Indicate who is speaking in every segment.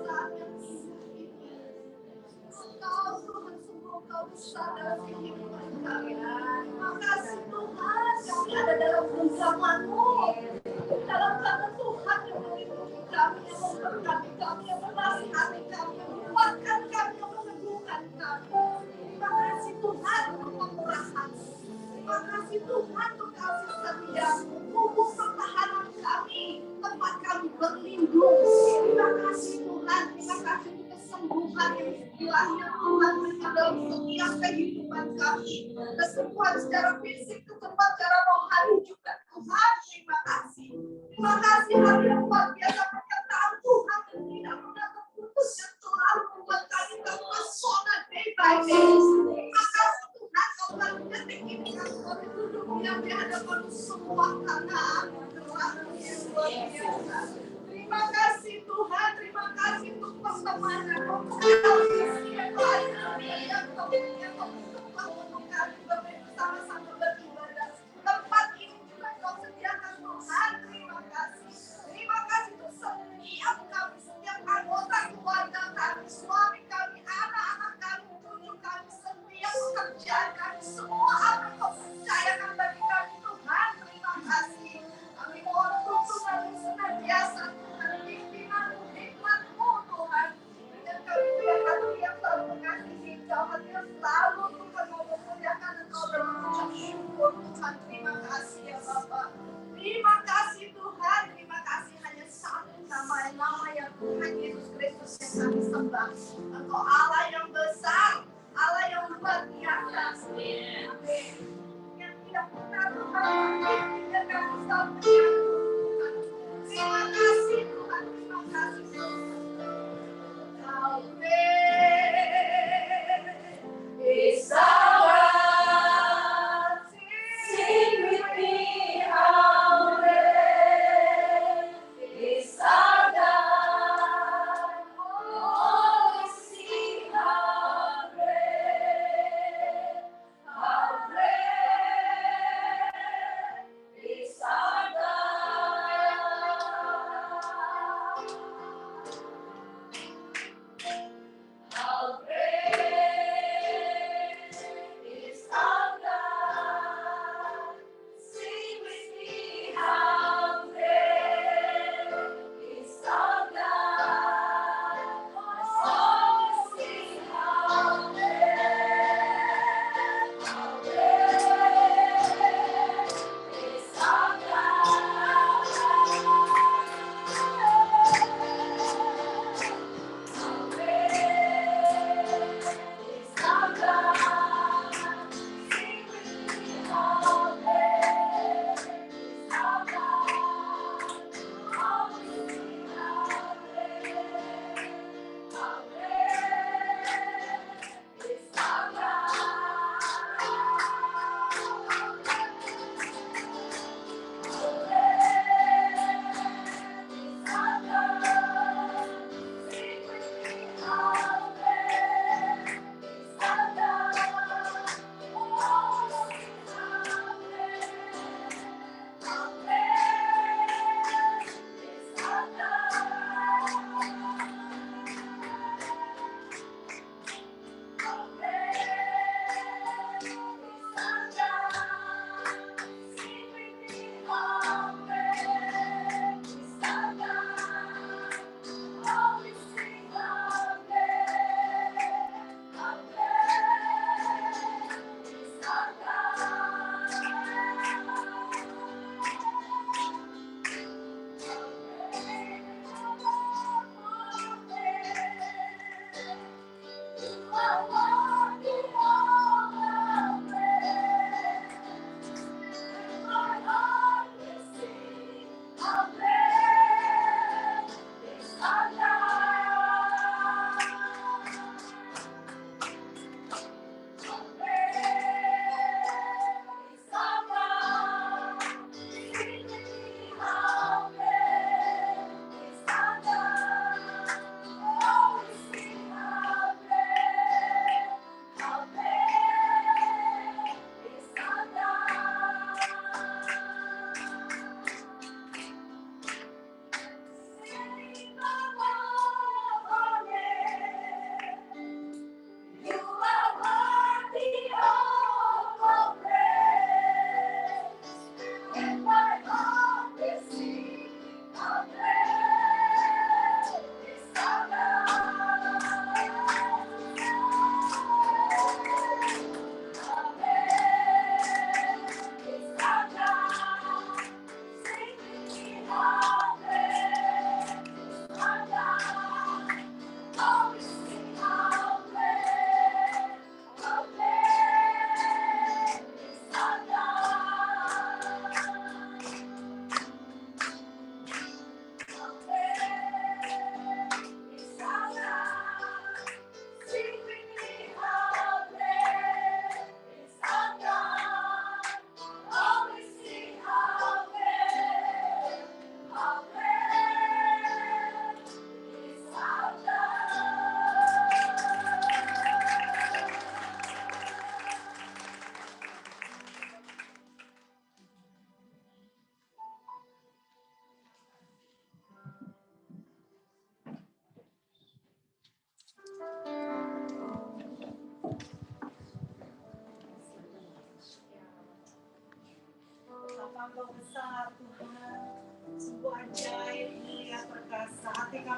Speaker 1: saat yang indah ini. Engkau Tuhan, sungguh Engkau besar dalam kehidupan kami. Terima kasih Tuhan, kami ada dalam genggaman-Mu. Dalam tangan Tuhan yang melindungi kami, yang memberkati kami, yang menasihati kami, yang menguatkan kami, yang meneguhkan kami. Terima kasih Tuhan untuk pemurahan. Terima kasih Tuhan untuk kasih setia-Mu, tubuh pertahanan kami, tempat kami berlindung. Terima kasih Tuhan, terima kasih untuk kesembuhan yang istilahnya Tuhan berikan dalam setiap kehidupan kami. Kesembuhan secara fisik, kesembuhan secara rohani juga Tuhan. Terima kasih. Terima kasih hari yang luar biasa penyertaan Tuhan yang tidak pernah terputus dan selalu membuat kami terpesona day by day. Terima kasih Tuhan kalau detik ini kami boleh duduk diam di hadapan semua karena anugerah yang luar biasa. Terima kasih Tuhan, terima kasih untuk pertemanan, untuk kasih yang lain yang kemudian mempertemukan untuk kami bersama-sama beribadah. Tempat ini juga Kau sediakan Tuhan, terima kasih. Terima kasih untuk setiap kami, setiap anggota keluarga kami, suami kami, anak-anak kami, cucu kami, setiap pekerjaan kami, semua apa Kau percayakan bagi kami Tuhan, terima kasih. Kami mohon tuntungan senantiasa Tuhan, pimpinan-Mu, hikmat-Mu Tuhan. Dan kami punya hati yang selalu mengasihi Kau, hati yang selalu Tuhan mau memuliakan Engkau dan mengucap syukur Tuhan. Terima kasih ya Bapa. Terima kasih Tuhan, terima kasih hanya satu nama yang Tuhan Yesus Kristus yang kami sembah. Engkau Allah yang besar, Allah yang luar biasa. Amin. Yang tidak pernah Tuhan dan kami selalu menyambut Tuhan. Terima kasih Tuhan, terima kasih Tuhan. Yahweh is our God. Sing with me, Yahweh is our God. Oh, sing how great is our God.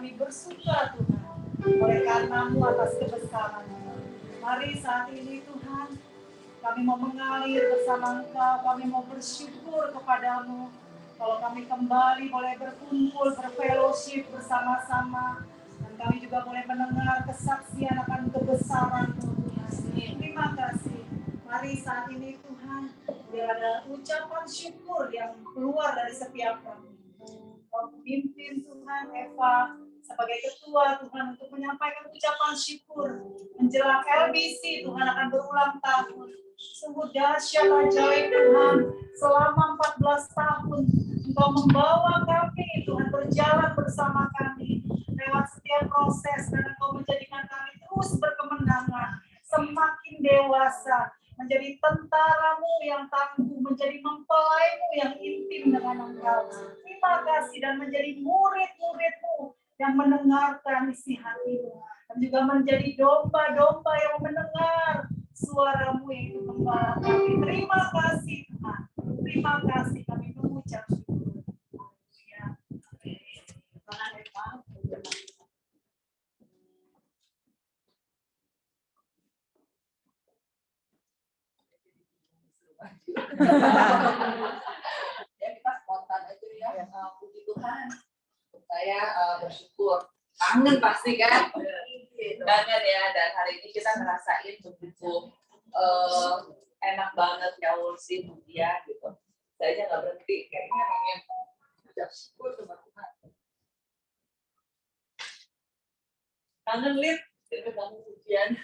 Speaker 2: kami bersuka Tuhan, oleh karena-Mu atas kebesaran-Mu. Mari saat ini Tuhan, kami mau mengalir bersama Engkau, kami mau bersyukur kepadamu. Kalau kami kembali boleh berkumpul, berfellowship bersama-sama, dan kami juga boleh mendengar kesaksian akan kebesaran-Mu. Terima kasih. Mari saat ini Tuhan, biar ada ucapan syukur yang keluar dari setiap kami. Kau pimpin Tuhan Eva sebagai ketua Tuhan untuk menyampaikan ucapan syukur menjelang LBC Tuhan akan berulang tahun. Sungguh dahsyat ajaib Tuhan, selama 14 tahun Engkau membawa kami Tuhan berjalan bersama kami lewat setiap proses, dan Engkau menjadikan kami terus berkemenangan, semakin dewasa, menjadi tentaramu yang tangguh, menjadi mempelaimu yang intim dengan Engkau. Terima kasih, dan menjadi murid-muridmu yang mendengarkan isi hatimu, dan juga menjadi domba-domba yang mendengar suaramu yang menggembala kami. Terima kasih Tuhan, terima kasih, kami mengucap syukur. Ya.
Speaker 3: Ya kita spontan aja ya, puji Tuhan. Saya bersyukur, kangen pasti kan, kangen ya. Dan hari ini kita ngerasain begitu enak banget ya worship dia gitu. Saya aja nggak berhenti, kayaknya pengen ucap syukur sama Tuhan. Kangen Lid, kita kangen pujian.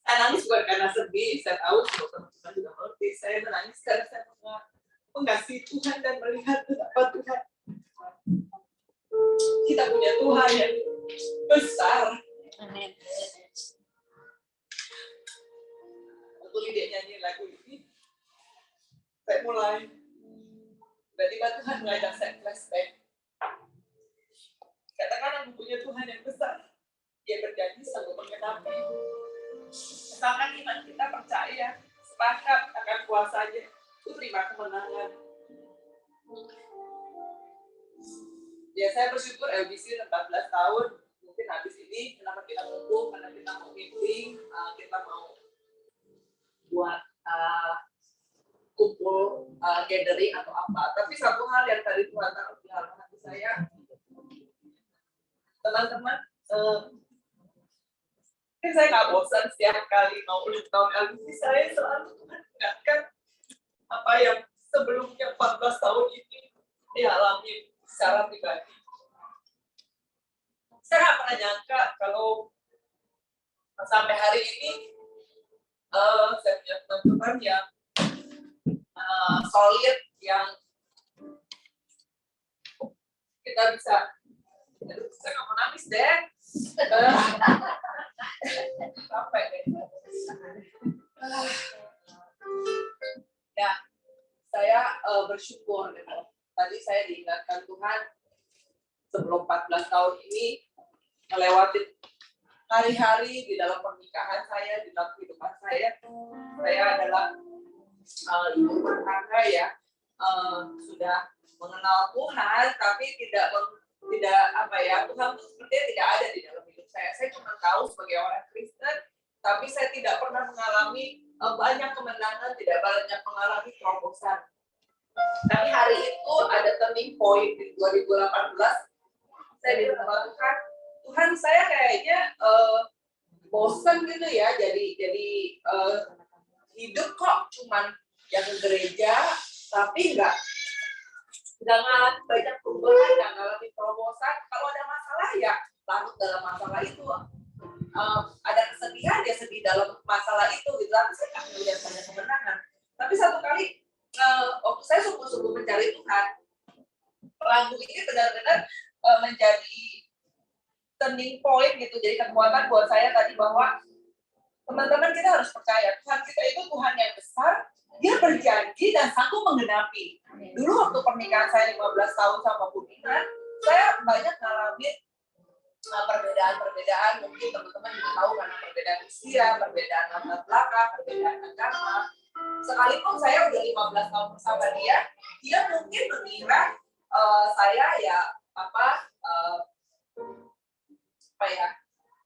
Speaker 3: Saya nangis bukan karena sedih, saya tahu teman-teman juga mengerti. Saya menangis karena saya mengasihi Tuhan dan melihat betapa Tuhan. Kita punya Tuhan yang besar. Amin. Waktu Lydia nyanyi lagu ini, saya mulai tiba-tiba Tuhan mengajak saya flashback. Katakan aku punya Tuhan yang besar. Dia berjanji sanggup menggenapi. Misalkan iman kita percaya, sepakat akan kuasanya, itu terima kemenangan. Ya saya bersyukur LBC 14 tahun, mungkin habis ini kenapa kita menunggu, karena kita mau meeting, kita mau buat kumpul gathering atau apa. Tapi satu hal yang tadi Tuhan taruh di dalam hati saya, teman-teman, saya nggak bosan setiap kali mau ulang tahun LBC, saya selalu mengingatkan apa yang sebelumnya 14 tahun ini dialami secara pribadi. Saya nggak pernah nyangka kalau sampai hari ini saya punya teman-teman yang solid, yang kita bisa, saya nggak mau nangis deh. Sampai deh. Ya, saya bersyukur. Tadi saya diingatkan Tuhan sebelum 14 tahun ini melewati hari-hari di dalam pernikahan saya, di dalam kehidupan saya. Saya adalah ibu rumah tangga ya, sudah mengenal Tuhan, tapi tidak apa ya, Tuhan itu sepertinya tidak ada di dalam hidup saya. Saya cuma tahu sebagai orang Kristen, tapi saya tidak pernah mengalami banyak kemenangan, tidak banyak mengalami terobosan. Tapi hari itu ada turning point di 2018. Saya ditemukan Tuhan, saya kayaknya bosan gitu ya, jadi hidup kok cuman yang gereja, tapi nggak ngalami banyak perubahan, nggak ngalami terobosan. Kalau ada masalah ya larut dalam masalah itu. Ada kesedihan ya sedih dalam masalah itu gitu. Tapi saya nggak melihat banyak kemenangan. Tapi satu kali waktu saya sungguh-sungguh mencari Tuhan, lagu ini benar-benar menjadi turning point gitu, jadi kekuatan buat saya tadi bahwa teman-teman kita harus percaya Tuhan kita itu Tuhan yang besar, dia berjanji dan sanggup menggenapi. Dulu waktu pernikahan saya 15 tahun sama Bu Dina, saya banyak ngalamin perbedaan-perbedaan, mungkin teman-teman juga tahu karena perbedaan usia, perbedaan latar belakang, perbedaan agama. Sekalipun saya udah 15 tahun bersama dia mungkin mengira saya ya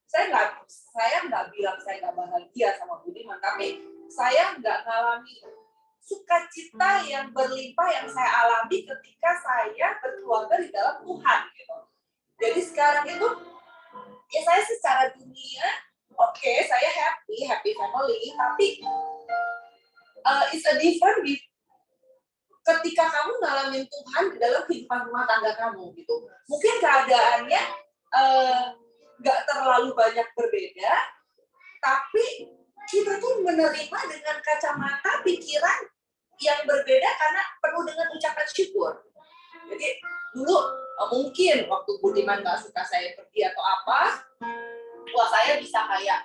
Speaker 3: saya nggak bilang saya nggak bahagia sama Budiman, tapi saya nggak ngalami sukacita yang berlimpah yang saya alami ketika saya berkeluarga di dalam Tuhan gitu. Jadi sekarang itu ya saya secara dunia oke, saya happy family, tapi it's a different ketika kamu ngalamin Tuhan di dalam kehidupan rumah tangga kamu gitu. Mungkin keadaannya nggak terlalu banyak berbeda, tapi kita tuh menerima dengan kacamata pikiran yang berbeda karena penuh dengan ucapan syukur. Jadi dulu mungkin waktu Budiman nggak suka saya pergi atau apa, wah saya bisa kayak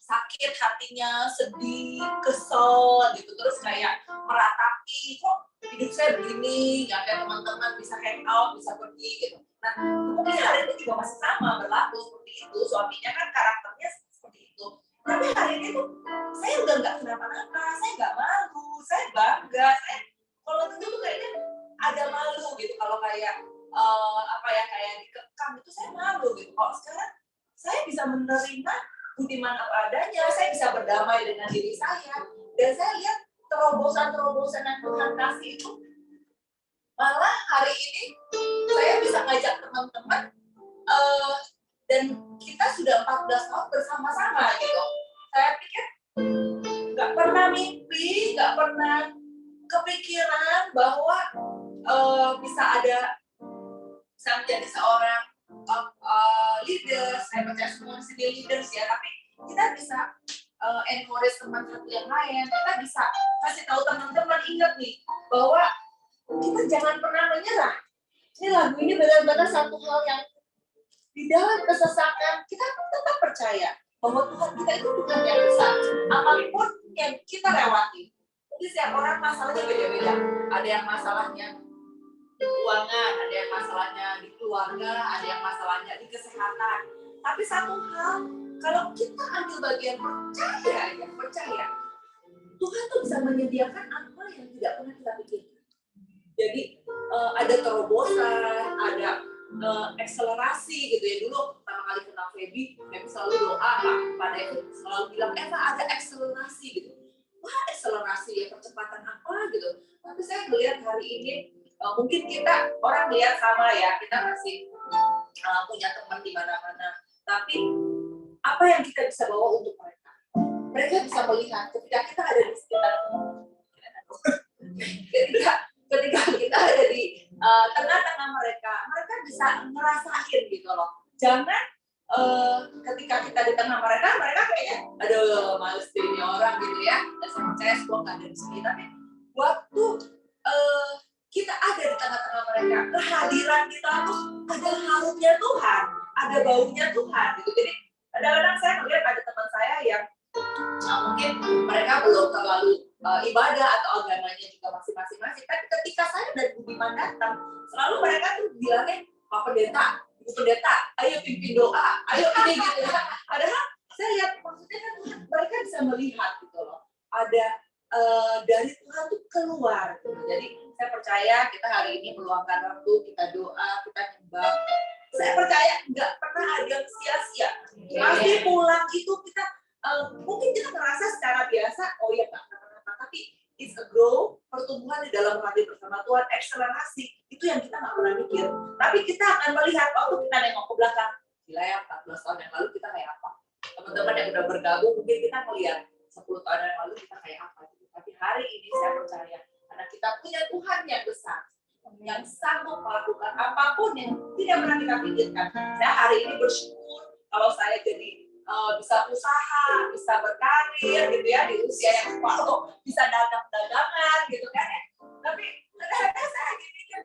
Speaker 3: sakit hatinya, sedih, kesel gitu, terus kayak meratapi kok hidup saya begini, nggak kayak teman-teman bisa hang out, bisa pergi gitu. Nah mungkin hari ini juga masih sama berlaku seperti itu, suaminya kan karakternya seperti itu. Tapi hari ini tuh saya udah nggak kenapa-napa, saya nggak malu, saya bangga. Saya kalau dulu tuh kayaknya ada malu gitu, kalau kayak kayak dikekang itu saya malu gitu. Kalau sekarang saya bisa menerima Budiman apa adanya, saya bisa berdamai dengan diri saya, dan saya lihat terobosan-terobosan yang Tuhan kasih itu. Malah hari ini saya bisa ngajak teman-teman dan kita sudah 14 tahun bersama-sama gitu. Saya pikir nggak pernah mimpi, nggak pernah kepikiran bahwa bisa menjadi seorang leader. Saya percaya semua di sini leaders ya, tapi kita bisa encourage teman satu yang lain, kita bisa kasih tahu teman-teman, ingat nih bahwa kita jangan pernah menyerah. Ini lagu ini benar-benar satu hal yang di dalam kesesakan kita tetap percaya bahwa Tuhan kita itu Tuhan yang besar. Apapun yang kita lewati, mungkin setiap orang masalahnya beda-beda. Ada yang masalahnya keuangan, ada yang masalahnya di keluarga, ada yang masalahnya di kesehatan. Tapi satu hal, kalau kita ambil bagian percaya, Tuhan tuh bisa menyediakan apa yang tidak pernah kita pikirkan. Jadi ada terobosan, ada akselerasi gitu ya. Dulu pertama kali kenal Feby selalu doa pada itu selalu bilang ada akselerasi gitu. Wah akselerasi ya, percepatan apa gitu. Tapi saya melihat hari ini mungkin kita orang lihat sama ya, kita masih punya teman di mana-mana. Tapi apa yang kita bisa bawa untuk mereka? Mereka bisa melihat ketika kita ada di sekitar ketika kita ada di tengah-tengah mereka bisa ngerasain gitu loh. Jangan ketika kita di tengah mereka kayaknya aduh males ini orang gitu ya. Dan saya percaya semua nggak ada di sini, tapi waktu kita ada di tengah-tengah mereka, kehadiran kita tuh ada harumnya Tuhan, ada baunya Tuhan gitu. Jadi kadang-kadang saya melihat ada teman saya yang mungkin mereka belum terlalu ibadah atau agamanya juga masih masing-masing. Tapi ketika saya dan Budiman datang, selalu mereka tuh bilangnya, Pak Pendeta, Ibu Pendeta, ayo pimpin doa, ayo ini gitu ya. Padahal saya lihat maksudnya kan mereka bisa melihat gitu loh. Ada dari Tuhan tuh keluar. Gitu. Jadi saya percaya kita hari ini meluangkan waktu, kita doa, kita nyembah. Saya percaya nggak pernah ada yang sia-sia. Pasti pulang itu kita mungkin kita merasa secara biasa, oh ya Pak, tapi it's a grow, pertumbuhan di dalam hati bersama Tuhan, akselerasi, itu yang kita nggak pernah mikir. Tapi kita akan melihat waktu kita nengok ke belakang, gila ya 14 tahun yang lalu kita kayak apa. Teman-teman yang udah bergabung, mungkin kita melihat 10 tahun yang lalu kita kayak apa. Tapi hari ini saya percaya, karena kita punya Tuhan yang besar, yang sanggup melakukan apapun yang tidak pernah kita pikirkan. Saya hari ini bersyukur kalau saya jadi bisa usaha, bisa berkarir gitu ya di usia yang tua, bisa dagang-dagangan gitu kan ya. Tapi kadang-kadang saya lagi mikir,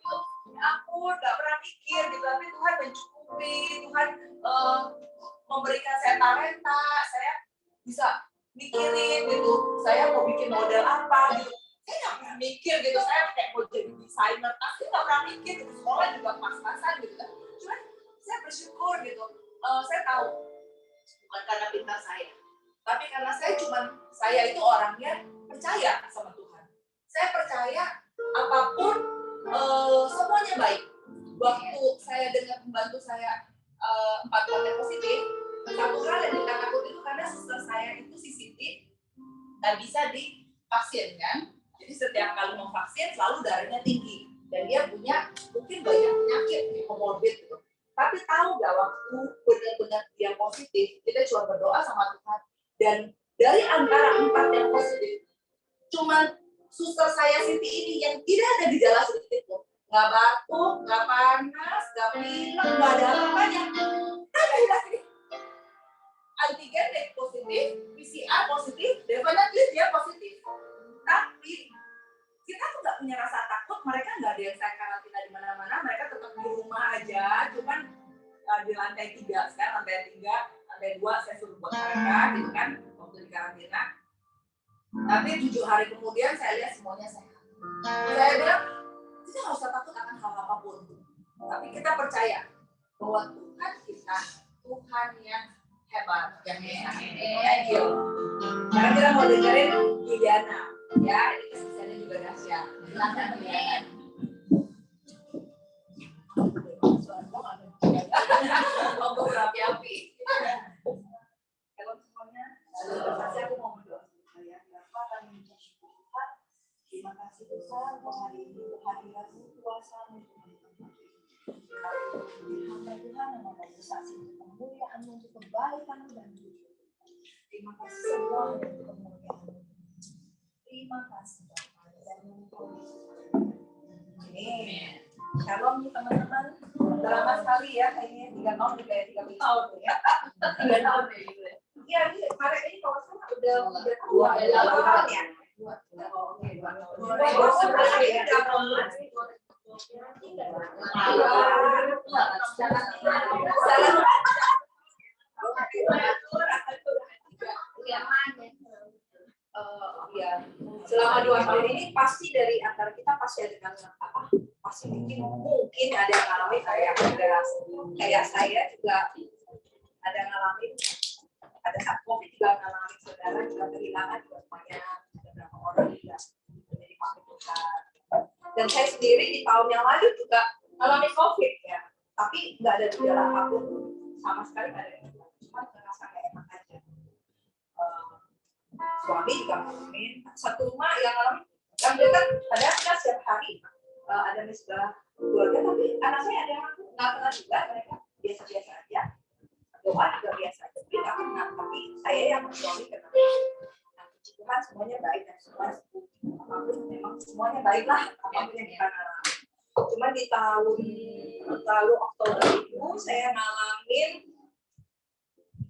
Speaker 3: aku nggak pernah mikir gitu, tapi Tuhan mencukupi, Tuhan memberikan saya talenta, saya bisa mikirin gitu, saya mau bikin model apa gitu. Saya nggak pernah mikir gitu, saya kayak mau jadi desainer, tapi nggak pernah mikir gitu, sekolah juga pas-pasan gitu kan. Cuman saya bersyukur gitu, saya tahu bukan karena pintar saya, Tapi karena saya itu orangnya percaya sama Tuhan. Saya percaya apapun semuanya baik. Waktu saya dengar pembantu saya 4 konten positif, satu hal yang kita takut itu karena suster saya itu sensitif dan bisa divaksin kan. Jadi setiap kali mau vaksin selalu darahnya tinggi dan dia punya mungkin banyak penyakit komorbid gitu. Tapi tahu gak waktu benar-benar dia positif, kita cuma berdoa sama Tuhan dan dari antara 4 yang positif, cuma suster saya Siti ini yang tidak ada gejala sedikit pun. Nggak batuk, nggak panas, nggak pilek, nggak ada apa-apanya. Tapi lagi antigen positif, PCR positif, definitely dia positif. Tapi kita tuh nggak punya rasa takut, mereka nggak ada yang saya karantina di mana-mana, mereka tetap di rumah aja, cuman di lantai 3, sekarang lantai 2 saya suruh buat mereka, gitu kan, waktu di karantina. Tapi 7 hari kemudian saya lihat semuanya sehat. Saya bilang, kita nggak usah takut akan hal apapun. Tapi kita percaya bahwa Tuhan kita, Tuhan yang hebat, yang thank you. Sekarang kita mau dengerin Juliana, ya, ini kesaksiannya juga dahsyat. Silakan Juliana. Ngomong berapi-api. Kalau semuanya, pasti aku mau berdoa. Terima kasih Tuhan, hari ini kehadiran-Mu, kuasa-Mu, hamba Tuhan yang mau saksi kemuliaan-Mu, untuk kebaikan-Mu dan terima kasih semua untuk kemuliaan-Mu. Terima kasih Bapak dan Amin. Shalom teman-teman. Udah lama sekali ya, kayaknya 3 tahun juga ya, 3 tahun ya. 3 tahun ya. Iya, ini kemarin ini kalau salah udah 2 tahun ya. Selama 2 tahun ini pasti dari antara kita pasti ada apa? Pasti mungkin ada yang ngalamin kayak saya juga ada ngalamin. Pada saat COVID juga ngalamin saudara juga kehilangan juga banyak beberapa orang juga menjadi pakai Tuhan. Dan saya sendiri di tahun yang lalu juga ngalamin COVID ya, tapi nggak ada gejala apapun sama sekali, nggak ada gejala, cuma ngerasa kayak enak aja. Suami juga ngalamin, satu rumah yang ngalamin, yang dekat, padahal kita setiap hari ada misbah keluarga, tapi anak saya ada yang nggak kenal juga, mereka biasa-biasa aja. Doa juga biasa aja, tapi saya yang suami kenal. Nah, puji Tuhan semuanya baik dan semua apapun memang semuanya baiklah apapun yang kita alami. Cuma di tahun lalu Oktober itu saya ngalamin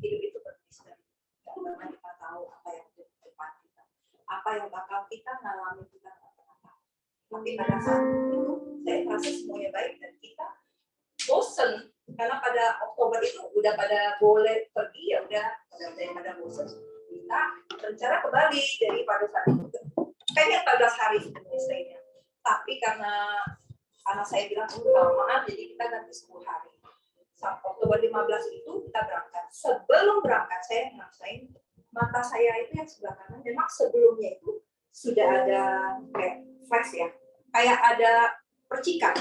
Speaker 3: hidup itu bermisteri. Karena kita tahu apa yang di depan kita, apa yang bakal kita ngalami kita nggak pernah tahu. Tapi pada saat itu saya merasa semuanya baik dan kita bosen. Karena pada Oktober itu udah pada boleh pergi, ya udah pada bosan, kita rencana ke Bali dari pada saat itu kayaknya 14 hari sebenarnya. Tapi karena anak saya bilang kelamaan, jadi kita ganti 10 hari. Sampai Oktober 15 itu kita berangkat. Sebelum berangkat saya ngerasain mata saya itu yang sebelah kanan memang sebelumnya itu sudah ada kayak flash ya, kayak ada percikan.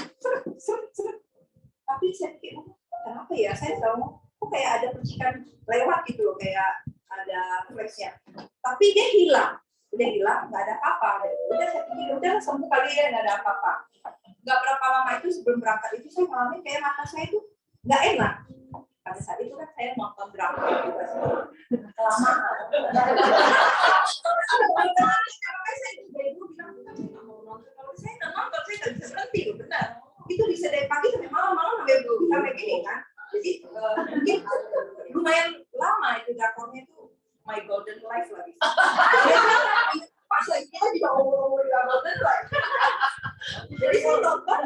Speaker 3: Tapi saya pikir kenapa ya, saya tahu kok kayak ada percikan lewat gitu loh, kayak ada flashnya, tapi dia hilang, nggak ada apa-apa. Udah saya pikir udah sembuh kali ya, nggak ada apa-apa. Nggak berapa lama itu sebelum berangkat itu saya ngalamin kayak mata saya itu nggak enak. Pada saat itu kan saya nonton drama juga sih, kelamaan. Saya juga ibu bilang kita mau nonton, kalau saya nggak nonton saya nggak bisa berhenti loh, benar. Itu bisa dari pagi sampai malam sampai gini kan. Jadi mungkin lumayan lama itu drakornya itu My Golden Life lagi. Pas lagi kita juga ngomong-ngomong di Golden Life. Jadi saya nonton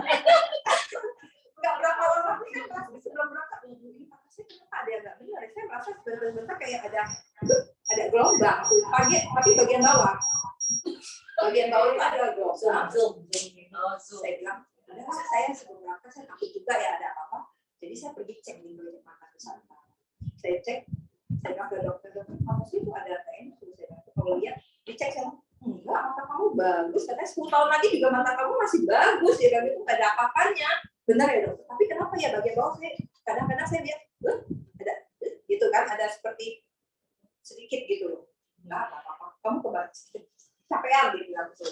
Speaker 3: nggak berapa lama kan pas sebelum berangkat ini saya kenapa ada agak benar. Saya merasa sebentar kayak ada gelombang tapi bagian bawah. Bagian bawah itu ada gelombang. Saya bilang saya sebelum berangkat saya takut juga ya ada apa-apa, jadi saya pergi cek di klinik mata Nusantara. Saya cek
Speaker 1: Saya bilang ke dokter, kamu sih itu ada TN, saya bilang, kalau lihat dicek, saya enggak, mata kamu bagus, katanya 10 tahun lagi juga mata kamu masih bagus, ya kan, itu nggak ada apa-apanya, benar ya dokter, tapi kenapa ya bagian bawah saya, kadang-kadang saya lihat, ada, gitu kan, ada seperti sedikit gitu loh, enggak apa-apa, kamu capean dia bilang gitu,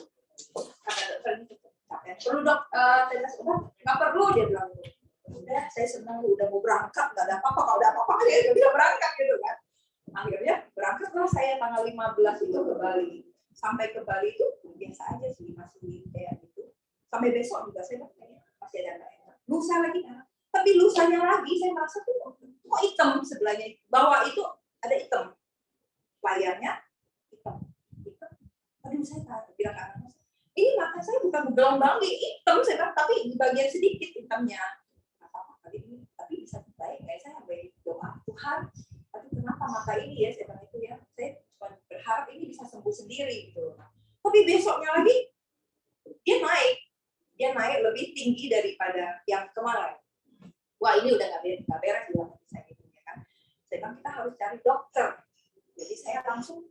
Speaker 1: kata dokter ini capean, perlu dok, tetes obat, nggak perlu dia bilang gitu, udah saya senang udah mau berangkat, nggak ada apa-apa, kalau ada apa-apa dia bisa berangkat gitu kan, akhirnya berangkatlah saya tanggal 15 itu ke Bali. Sampai ke Bali itu biasa aja sih, masih kayak gitu. Sampai besok juga saya kayaknya masih ada nggak enak. Lusa lagi kan, tapi lusanya lagi saya merasa tuh kok hitam sebelahnya, bawah itu ada hitam, layarnya hitam. Aduh saya bilang ke anak ini mata saya bukan gelombang hitam, saya bilang, tapi di bagian sedikit hitamnya. Apa kali ini, tapi bisa baik kayak saya baik doa Tuhan. Tapi kenapa mata ini ya, saya bilang itu ya, saya cuma berharap ini bisa sembuh sendiri gitu. Tapi besoknya lagi dia naik lebih tinggi daripada yang kemarin. Wah ini udah nggak beres bilang saya gitu ya kan. Saya bilang kita harus cari dokter. Jadi saya langsung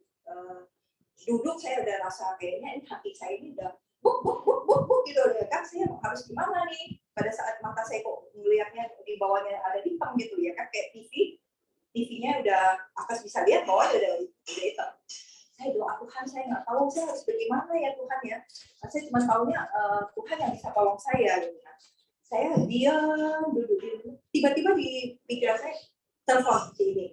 Speaker 1: duduk, saya udah rasa kayaknya ini hati saya ini udah buk gitu ya kan. Saya harus gimana nih? Pada saat mata saya kok melihatnya di bawahnya ada hitam gitu ya kan, kayak TV-nya udah atas bisa lihat bawahnya udah hitam. Saya doa Tuhan, saya nggak tahu saya harus bagaimana ya Tuhan ya. Saya cuma tahunya Tuhan yang bisa tolong saya. Gitu kan. Saya diam duduk. Tiba-tiba di pikiran saya telepon si ini.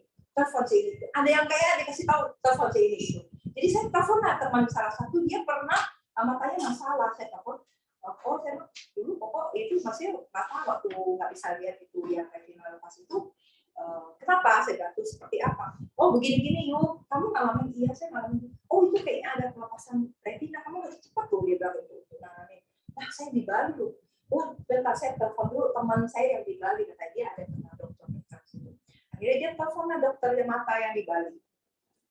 Speaker 1: Ada yang kayak dikasih tahu telepon si ini gitu. Jadi saya telepon teman salah satu, dia pernah matanya masalah. Saya telepon, saya dulu pokok itu masih mata waktu nggak bisa lihat itu yang retinal lepas itu. Kenapa saya bantu seperti apa? Oh begini-gini yuk, kamu ngalamin, iya saya ngalamin. Oh itu kayaknya ada pelepasan retina, kamu harus cepat tuh dia bilang itu. Nah saya di Bali loh. Oh bentar saya telepon dulu teman saya yang di Bali, kata dia ada dokter situ. Akhirnya dia telepon dokter mata yang di Bali.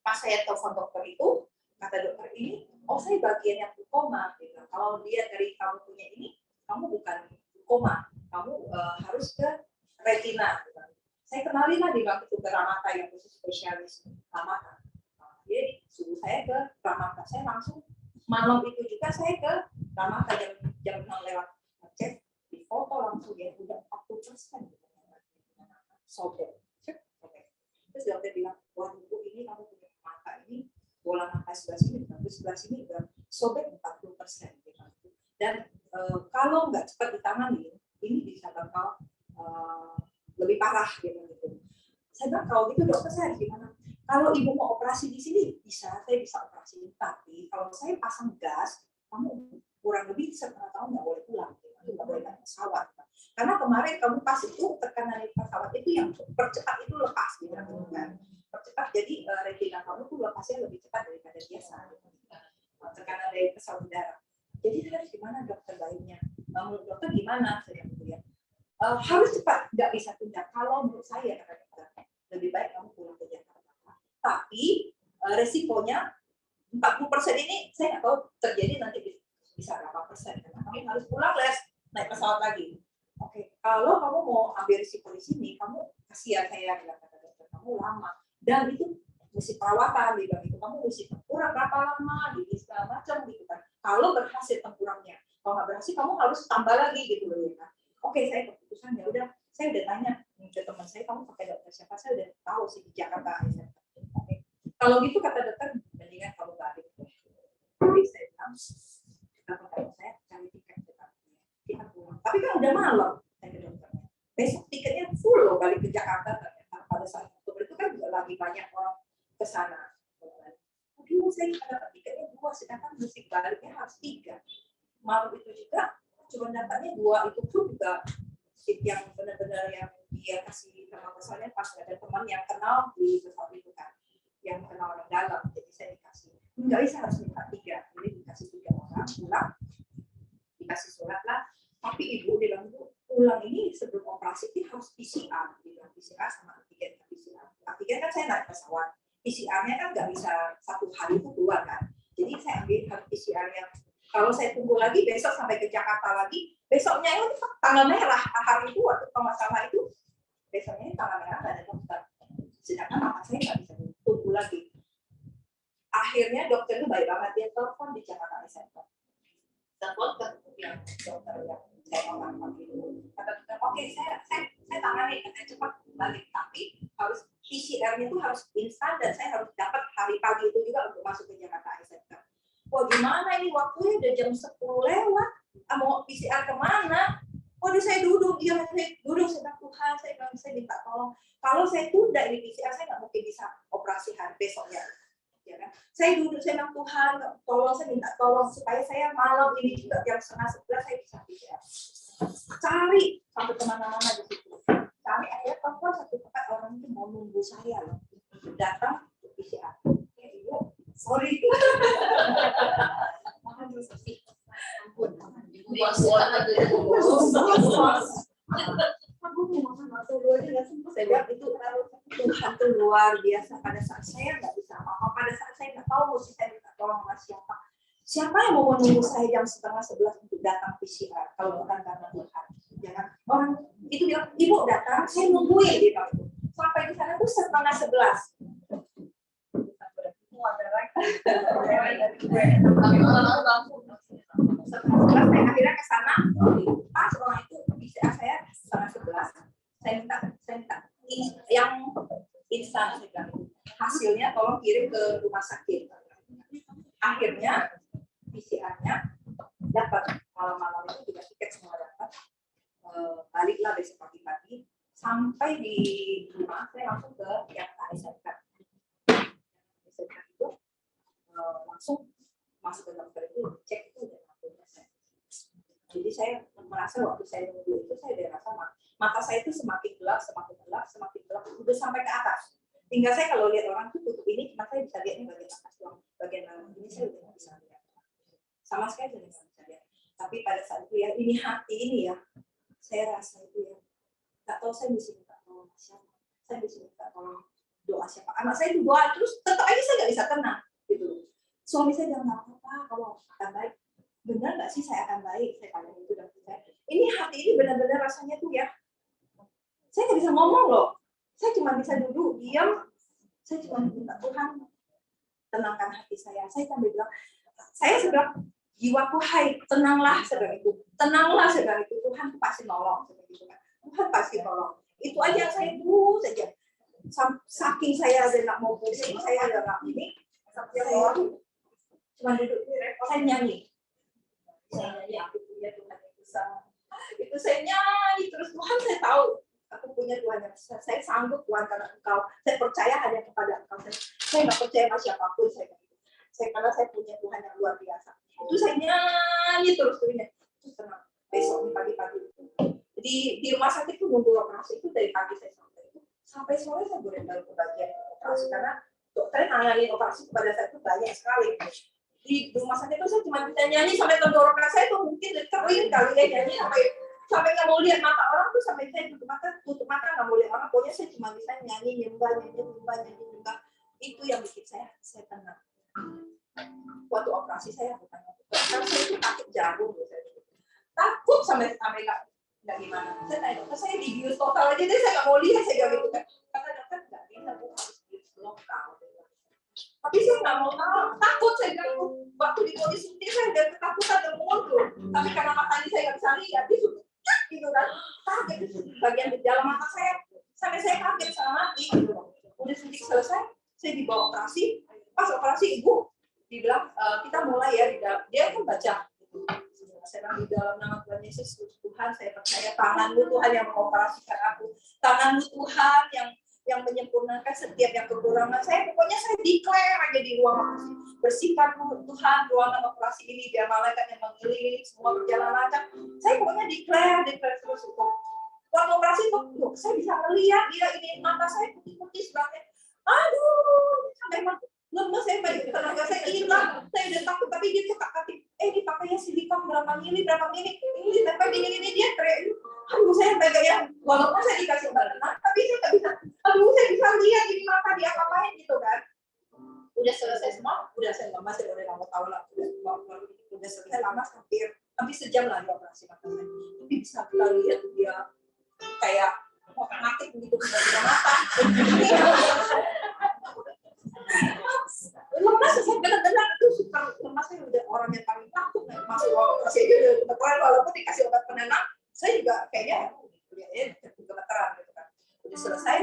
Speaker 1: Pas saya telepon dokter itu, kata dokter ini, oh saya bagian yang koma. Gitu. Kalau dia dari kamu punya ini, kamu bukan koma, kamu harus ke retina. Gitu. Saya kenalin lah di waktu itu ke Ramata yang khusus spesialis Ramata. Jadi suruh saya ke Ramata. Saya langsung malam itu juga saya ke Ramata jam 6 lewat cek di foto langsung ya udah 40% gitu. Sobek. Terus dokter bilang, wah ibu ini kamu punya mata ini, bola mata sebelah sini, sebelah sini udah sobek 40% gitu. Dan kalau nggak cepat ditangani, ini bisa bakal lebih parah gitu. Saya bilang kalau gitu dokter saya harus gimana? Kalau ibu mau operasi di sini saya bisa operasi. Tapi kalau saya pasang gas, kamu kurang lebih setengah tahun nggak boleh pulang, nggak boleh naik pesawat. Karena kemarin kamu pas itu tekanan di pesawat itu yang percepat itu lepas gitu kan. Percepat jadi retina kamu tuh lepasnya lebih cepat daripada biasa. Tekanan dari pesawat udara. Jadi harus gimana dokter baiknya? Menurut dokter gimana? Saya bilang harus cepat, nggak bisa tunda. Kalau menurut saya kata-kata lebih baik kamu pulang ke Jakarta. Tapi resikonya 40% ini saya nggak tahu terjadi nanti bisa berapa persen. Karena kamu harus pulang naik pesawat lagi. Oke, kalau kamu mau ambil risiko di sini, kamu kasihan saya bilang kata dokter, kamu lama dan itu mesti perawatan, bilang itu kamu mesti tengkurap berapa lama, gitu segala macam gitu kan. Kalau berhasil tengkurapnya, kalau nggak berhasil kamu harus tambah lagi gitu loh ya kan. Oke, saya keputusan ya udah, saya udah tanya ke teman saya, kamu pakai dokter siapa? Saya udah tahu sih di Jakarta. Oke, kalau gitu kata dokter, mendingan kamu balik. Jadi saya bilang, kenapa saya cari tiket kita pulang. Tapi kan udah malam, saya ke dokternya. Besok tiketnya full loh balik ke Jakarta ternyata. Pada saat Oktober itu kan juga lagi banyak orang ke sana. Aduh, saya dapat tiketnya 2, sedangkan mesti baliknya harus 3. Malam itu juga cuma dapatnya 2, itu pun juga seat yang benar-benar yang dia kasih nama pesannya pas ada teman yang kenal di pesawat itu kan, yang kenal orang dalam, jadi saya dikasih enggak bisa harus minta 3, jadi dikasih 3 orang pulang, dikasih surat lah, tapi ibu bilang pulang ini sebelum operasi itu harus PCR, bilang PCR sama antigen. Antigen kan saya naik pesawat, PCR-nya kan nggak bisa 1 hari itu keluar kan, jadi saya ambil harus PCR yang kalau saya tunggu lagi besok sampai ke Jakarta lagi, besoknya itu tanggal merah hari itu waktu kalau masalah itu besoknya tanggal merah nggak ada dokter. sedangkan mata saya nggak bisa tumbuh lagi. Akhirnya dokter itu baik banget, dia telepon di Jakarta Eye Center. Telepon ke yang dokter yang saya ngomong itu, kata dokter, oke, saya tangani, katanya cepat balik, tapi harus PCR-nya itu harus instan dan saya harus dapat hari pagi itu juga untuk masuk ke Jakarta Eye Center. Wah, gimana ini waktunya udah jam 10 lewat, mau PCR kemana? Waduh, saya duduk, saya bilang, Tuhan, saya minta tolong. Kalau saya tunda di PCR, saya nggak mungkin bisa operasi hari besoknya. Ya kan? Saya duduk, saya bilang, Tuhan, tolong, saya minta tolong supaya saya malam ini juga jam 10:30 saya bisa PCR. Cari sampai kemana-mana di situ. Cari akhirnya telepon satu tempat, orang itu mau nunggu saya loh, datang ke PCR. Ya, ibu, sorry. Saya bilang itu Tuhan itu luar biasa. Pada saat saya nggak bisa apa-apa, pada saat saya nggak tahu mesti saya minta tolong sama siapa. Siapa yang mau menunggu saya jam 10:30 untuk datang PCR kalau bukan karena Tuhan? Jangan orang itu bilang, ibu datang, saya nungguin gitu. Sampai di sana tuh 10:30. Setelah saya akhirnya ke sana, pas orang itu PCR saya 10:30. Saya minta yang instan, hasilnya tolong kirim ke rumah sakit. Akhirnya PCR-nya dapat, malam-malam itu juga tiket semua dapat. Baliklah besok pagi-pagi, sampai di rumah saya langsung ke Jakarta Eye Center. Itu langsung masuk ke dokter itu, cek itu udah matinya saya. Jadi saya merasa waktu saya nunggu itu saya udah rasa mata saya itu semakin gelap, udah sampai ke atas. Tinggal saya kalau lihat orang tuh tutup ini, mata saya bisa lihatnya bagian atas doang, bagian dalam ini saya udah nggak bisa lihat. Sama sekali udah nggak bisa lihat. Tapi pada saat itu ya, ini hati ini ya, saya rasa itu ya, nggak tahu saya mesti minta tolong siapa, saya mesti minta tolong doa siapa. Anak saya itu doa terus, tetap aja saya nggak bisa tenang, gitu. Suami saya bilang nggak apa-apa, kamu akan baik. Benar nggak sih saya akan baik? Saya tanya itu dan saya. Ini hati ini benar-benar rasanya tuh ya, saya nggak bisa ngomong loh. Saya cuma bisa duduk diam. Saya cuma minta Tuhan tenangkan hati saya. Saya sambil bilang, saya bilang, jiwaku hai, tenanglah sebab itu. Tenanglah sebab itu. Tuhan pasti nolong. Tuhan pasti nolong. Itu aja saya dulu saja. Saking saya ada nggak mau pusing, saya ada nggak ini. Saya cuma duduk, saya nyanyi. Saya nyanyi, aku punya Tuhan yang besar. Itu saya nyanyi terus, Tuhan saya tahu. Aku punya Tuhan yang besar. Saya sanggup Tuhan karena Engkau. Saya percaya hanya kepada Engkau. Saya nggak percaya sama siapapun. Karena saya punya Tuhan yang luar biasa. Itu saya nyanyi terus. Terus tenang. Besok pagi-pagi itu. Di rumah sakit itu nunggu operasi itu dari pagi saya sampai sore saya boleh baru ke bagian operasi karena dokter nanganin operasi kepada saya itu banyak sekali. Di rumah sakit itu saya cuma bisa nyanyi sampai tenggorokan saya itu mungkin kering kali ya nyanyi sampai nggak mau lihat mata orang tuh, sampai saya tutup mata nggak mau lihat orang, pokoknya saya cuma bisa nyanyi nyembah. Itu yang bikin saya tenang. Waktu operasi saya bukan karena saya itu takut jarum, takut sampai nggak gimana. Saya tanya dokter, saya dibius total aja deh, saya nggak mau lihat, saya gitu kan. Kata dokter nggak bisa, bu harus bius lokal. Tapi saya nggak mau tahu, takut saya bilang. Waktu di kondisi suntik saya udah ketakutan dan muncul. Tapi karena matanya saya nggak bisa lihat, dia sudah gitu kan, kaget bagian di dalam mata saya, sampai saya kaget sama mati. Udah suntik selesai, saya dibawa operasi. Pas operasi ibu dibilang kita mulai ya, dia kan baca. Saya bilang di dalam nama Tuhan Yesus, Tuhan saya percaya tangan-Mu Tuhan yang mengoperasikan aku, tangan-Mu Tuhan yang menyempurnakan setiap yang kekurangan saya. Pokoknya saya declare aja di ruang operasi, bersihkan Tuhan ruangan operasi ini biar malaikat yang mengelilingi semua berjalan lancar. Saya pokoknya declare terus itu. Waktu operasi itu saya bisa melihat dia ini mata saya putih-putih sebagainya. Aduh, sampai lemes saya, tenaga saya hilang, saya udah takut, tapi dia cakap-cakap, dipakainya silikon berapa mili, ini sampai gini dia teriak, aduh saya sampai kayak, walaupun saya dikasih obat tenang, tapi saya nggak bisa, saya bisa lihat ini mata dia apa-apain gitu kan. Udah selesai semua, udah saya lama, saya udah nggak tahu lah, udah selesai lama, hampir sejam lah di operasi mata saya, tapi bisa kita lihat dia kayak otomatis begitu, bisa mata, Lemas, saya benar-benar itu super lemas. Saya udah orang yang paling takut masuk ruang operasi aja udah gemeteran, walaupun dikasih obat penenang, saya juga kayaknya gemeteran gitu kan. Udah selesai,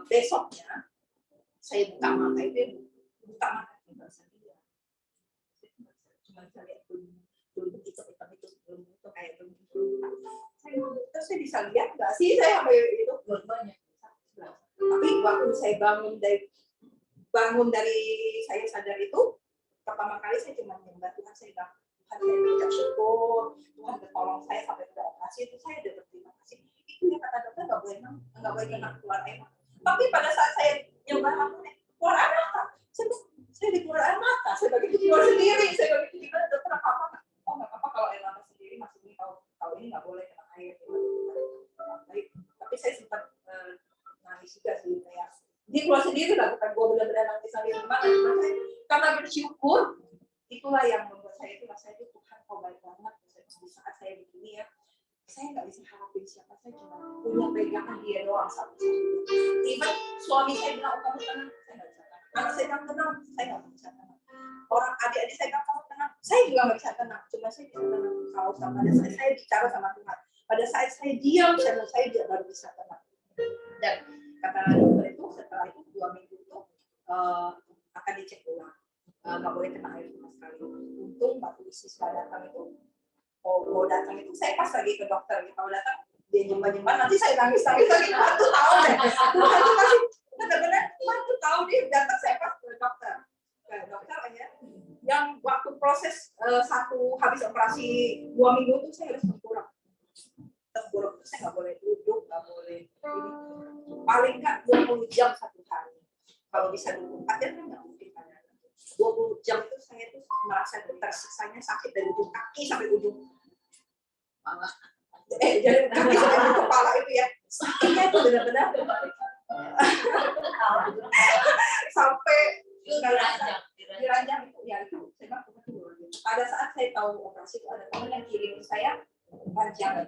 Speaker 1: besoknya saya buka mata itu, buka mata itu saya cuma bisa lihat belum hitam itu belum itu kayak belum itu. Terus saya bisa lihat nggak sih saya sampai itu banyak. Tapi waktu saya bangun dari saya sadar itu, pertama kali saya cuma nyembah Tuhan, saya bilang, Tuhan saya mengucap syukur, Tuhan bertolong saya sampai ke operasi itu, saya udah berterima kasih. Itu yang kata dokter nggak boleh kena keluar air mata. Tapi pada saat saya nyembah aku keluar air mata, saya dikeluar air mata, saya begitu keluar sendiri, saya begitu gimana dokter apa-apa? Oh nggak apa-apa kalau air mata sendiri masih ini, kalau ini nggak boleh kena air. Tapi saya sempat nangis juga sih, kayak dia keluar sendiri lah, bukan gue benar-benar nangis sambil gimana. Karena bersyukur, itulah yang membuat saya itu rasanya itu Tuhan kau baik banget. Di saat saya begini ya, saya nggak bisa harapin siapa, saya cuma punya pegangan dia doang satu-satunya. Even suami saya bilang kamu tenang, saya nggak bisa tenang. Anak saya bilang tenang, saya nggak bisa tenang. Orang adik-adik saya bilang kamu tenang, saya juga nggak bisa tenang. Cuma saya bisa tenang kalau pada saat saya bicara sama Tuhan. Pada saat saya diam, saya dia baru bisa tenang. Dan kata dokter itu setelah itu 2 minggu itu akan dicek ulang, nggak boleh kena air sama sekali. Untung waktu siswa datang itu, mau datang itu saya pas lagi ke dokter, kalau datang dia nyembah nanti saya nangis lagi Tuhan tuh tahu deh, Tuhan tuh masih benar-benar Tuhan tuh tahu dia datang saya pas ke dokter aja. Yang waktu proses habis operasi 2 minggu itu saya harus tengkurap itu saya nggak boleh duduk, nggak boleh ini, paling nggak 20 jam satu hari. Kalau bisa 24 jam kan nggak mungkin kan. 20 jam itu saya tuh merasa tersiksanya sakit dari ujung kaki sampai ujung kepala. Jadi kaki sampai ujung kepala itu ya, sakitnya itu benar-benar sampai diranjang itu ya itu saya bilang pada saat saya tahu operasi itu ada teman yang kirim saya ranjang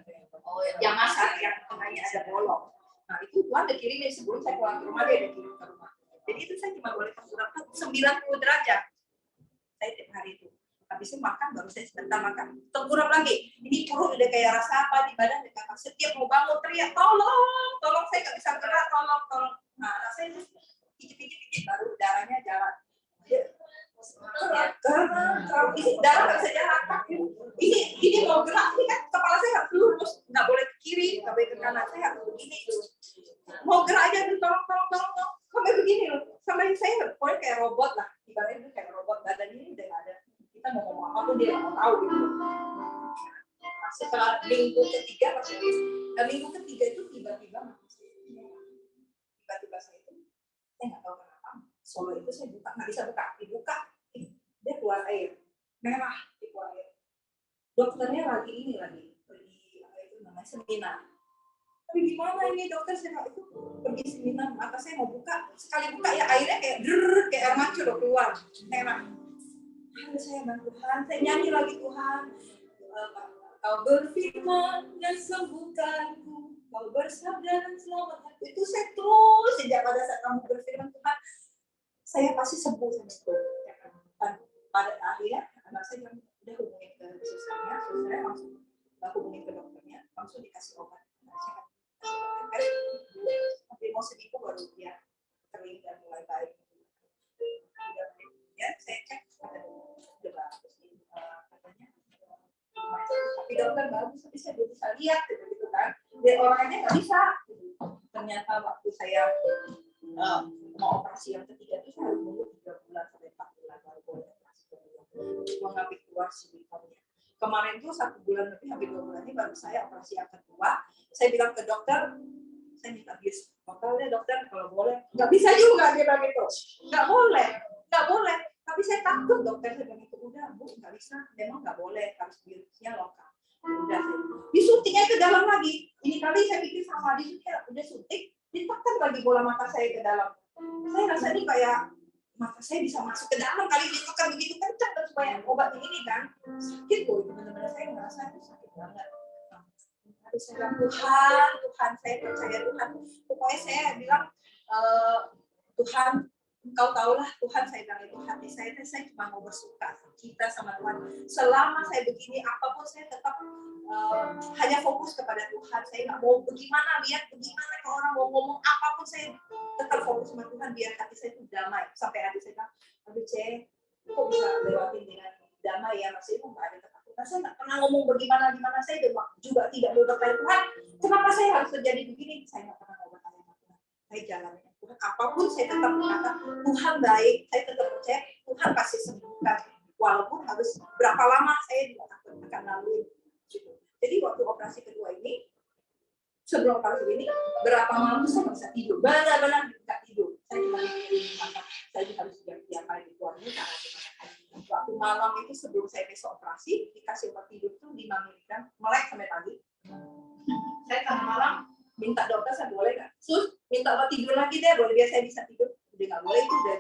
Speaker 1: yang masak yang tengahnya ada bolong. Nah itu Tuhan udah kirimin sebelum saya pulang ke rumah, dia udah kirim ke rumah. Jadi itu saya cuma boleh tengkurap 90 derajat. Saya tiap hari itu. Habis itu makan baru saya sebentar makan. Tengkurap lagi. Ini perut udah kayak rasa apa di badan dekat. Setiap mau bangun teriak tolong saya nggak bisa gerak, tolong. Nah rasanya pijit baru darahnya jalan. Karena isi darah nggak bisa jalan. Ini mau gerak, ini kan kepala saya harus lurus, nggak boleh ke kiri, nggak boleh ke kanan, saya harus begini. Mau gerak aja dulu, tolong, sampai begini loh, sampai saya pokoknya kayak robot lah, ibaratnya kayak robot, badan ini udah nggak ada. Kita mau ngomong apa pun dia nggak mau tahu gitu. Nah, setelah minggu ketiga itu tiba-tiba saya itu, saya nggak tahu kenapa, solo itu saya buka, nggak bisa dibuka, dia keluar air, merah, dia keluar air. Dokternya lagi pergi apa itu namanya seminar. Tapi gimana ini dokter, saya itu pergi seminar, mata saya mau buka, sekali buka ya airnya kayak air mancur keluar merah. Saya bantu Tuhan, saya nyanyi lagi Tuhan. Kau berfirman dan sembuhkanku, kau bersabda dan selamatkanku. Itu saya terus sejak pada saat kamu berfirman Tuhan, saya pasti sembuh sama itu. Pada akhirnya anak saya udah hubungin ke susternya langsung hubungin ke dokternya, langsung dikasih obat. Tapi mau seminggu baru dia kering dan mulai baik. Ya, saya cek udah bagus katanya. Tapi dokter bagus, tapi saya belum bisa lihat gitu kan. Dia orangnya nggak bisa. Ternyata waktu saya mau operasi yang ketiga itu saya harus nunggu 3 bulan sampai 4 bulan baru boleh operasi kedua. Mengambil keluar silikonnya. Kemarin itu 1 bulan lebih, hampir 2 bulan ini baru saya operasi yang kedua. Saya bilang ke dokter, saya minta bis. Dokter kalau boleh. Nggak bisa juga dia bilang gitu. Nggak boleh. Tapi saya takut dokter, saya bilang itu udah Bu, nggak bisa. Memang nggak boleh, harus biusnya lokal. Udah saya disuntiknya ke dalam lagi. Ini kali saya pikir sama disuntiknya udah suntik, ditekan lagi bola mata saya ke dalam. Saya rasa ini kayak mata saya bisa masuk ke dalam kali ditekan begitu kencang dan supaya obat ini kan sakit loh, benar-benar saya merasa itu sakit banget. Waktu saya bilang, Tuhan, saya percaya Tuhan. Pokoknya saya bilang, Tuhan, Engkau tahulah Tuhan, saya bilang itu hati saya cuma mau bersuka cita sama Tuhan. Selama saya begini, apapun saya tetap hanya fokus kepada Tuhan. Saya nggak mau bagaimana kalau orang mau ngomong apapun, saya tetap fokus sama Tuhan biar hati saya itu damai. Sampai adik saya bilang, aduh Cek, kok bisa lewatin dengan damai ya, maksudnya kok nggak ada ketakutan. Saya nggak pernah ngomong bagaimana, saya juga tidak mau bertanya Tuhan, kenapa saya harus terjadi begini? Saya nggak pernah mau bertanya Tuhan. Saya jalan dengan Tuhan, apapun saya tetap berkata, Tuhan baik, saya tetap percaya Tuhan pasti sembuhkan. Walaupun harus berapa lama saya juga akan lalui. Jadi waktu operasi kedua ini, sebelum operasi ini, berapa malam saya nggak bisa tidur, benar-benar nggak tidur. Saya cuma mikirin maka saya harus diapa di keluarnya. Waktu malam itu sebelum saya besok operasi, dikasih obat tidur tuh 5 mg, melek sampai pagi. Saya tengah malam minta dokter, saya boleh nggak? Sus, minta obat tidur lagi deh, boleh biar saya bisa tidur. Udah nggak boleh, itu udah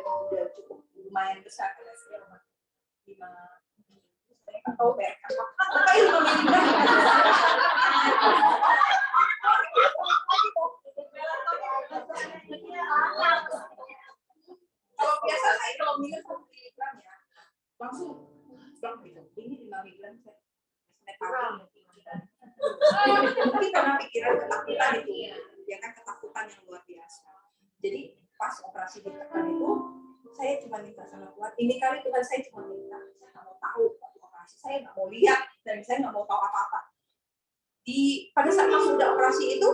Speaker 1: cukup lumayan besar. Saya 5 atau kalau biasa saya kalau minum 1 miligram ya langsung gitu. Ini 5 miligram saya mungkin karena pikiran ketakutan itu ya kan, ketakutan yang luar biasa. Jadi pas operasi ditekan itu saya cuma minta sama Tuhan, ini kali Tuhan saya cuma minta, saya nggak mau tahu operasi, saya nggak mau lihat dan saya nggak mau tahu apa-apa. Pada saat masuk udah operasi itu,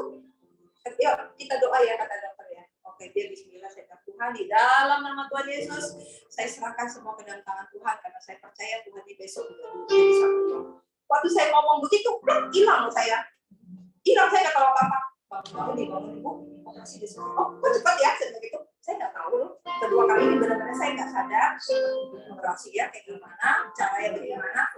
Speaker 1: ya kita doa ya kata dokter ya. Oke, dia Bismillah, saya kata Tuhan di dalam nama Tuhan Yesus, saya serahkan semua ke dalam tangan Tuhan karena saya percaya Tuhan di besok jadi satu. Waktu saya ngomong begitu, hilang saya nggak tahu apa-apa. Bangun ibu, operasi di sini. Oh, kok cepat ya, saya begitu. Saya nggak tahu loh. Kedua kali ini benar-benar saya nggak sadar operasi ya kayak gimana, caranya bagaimana.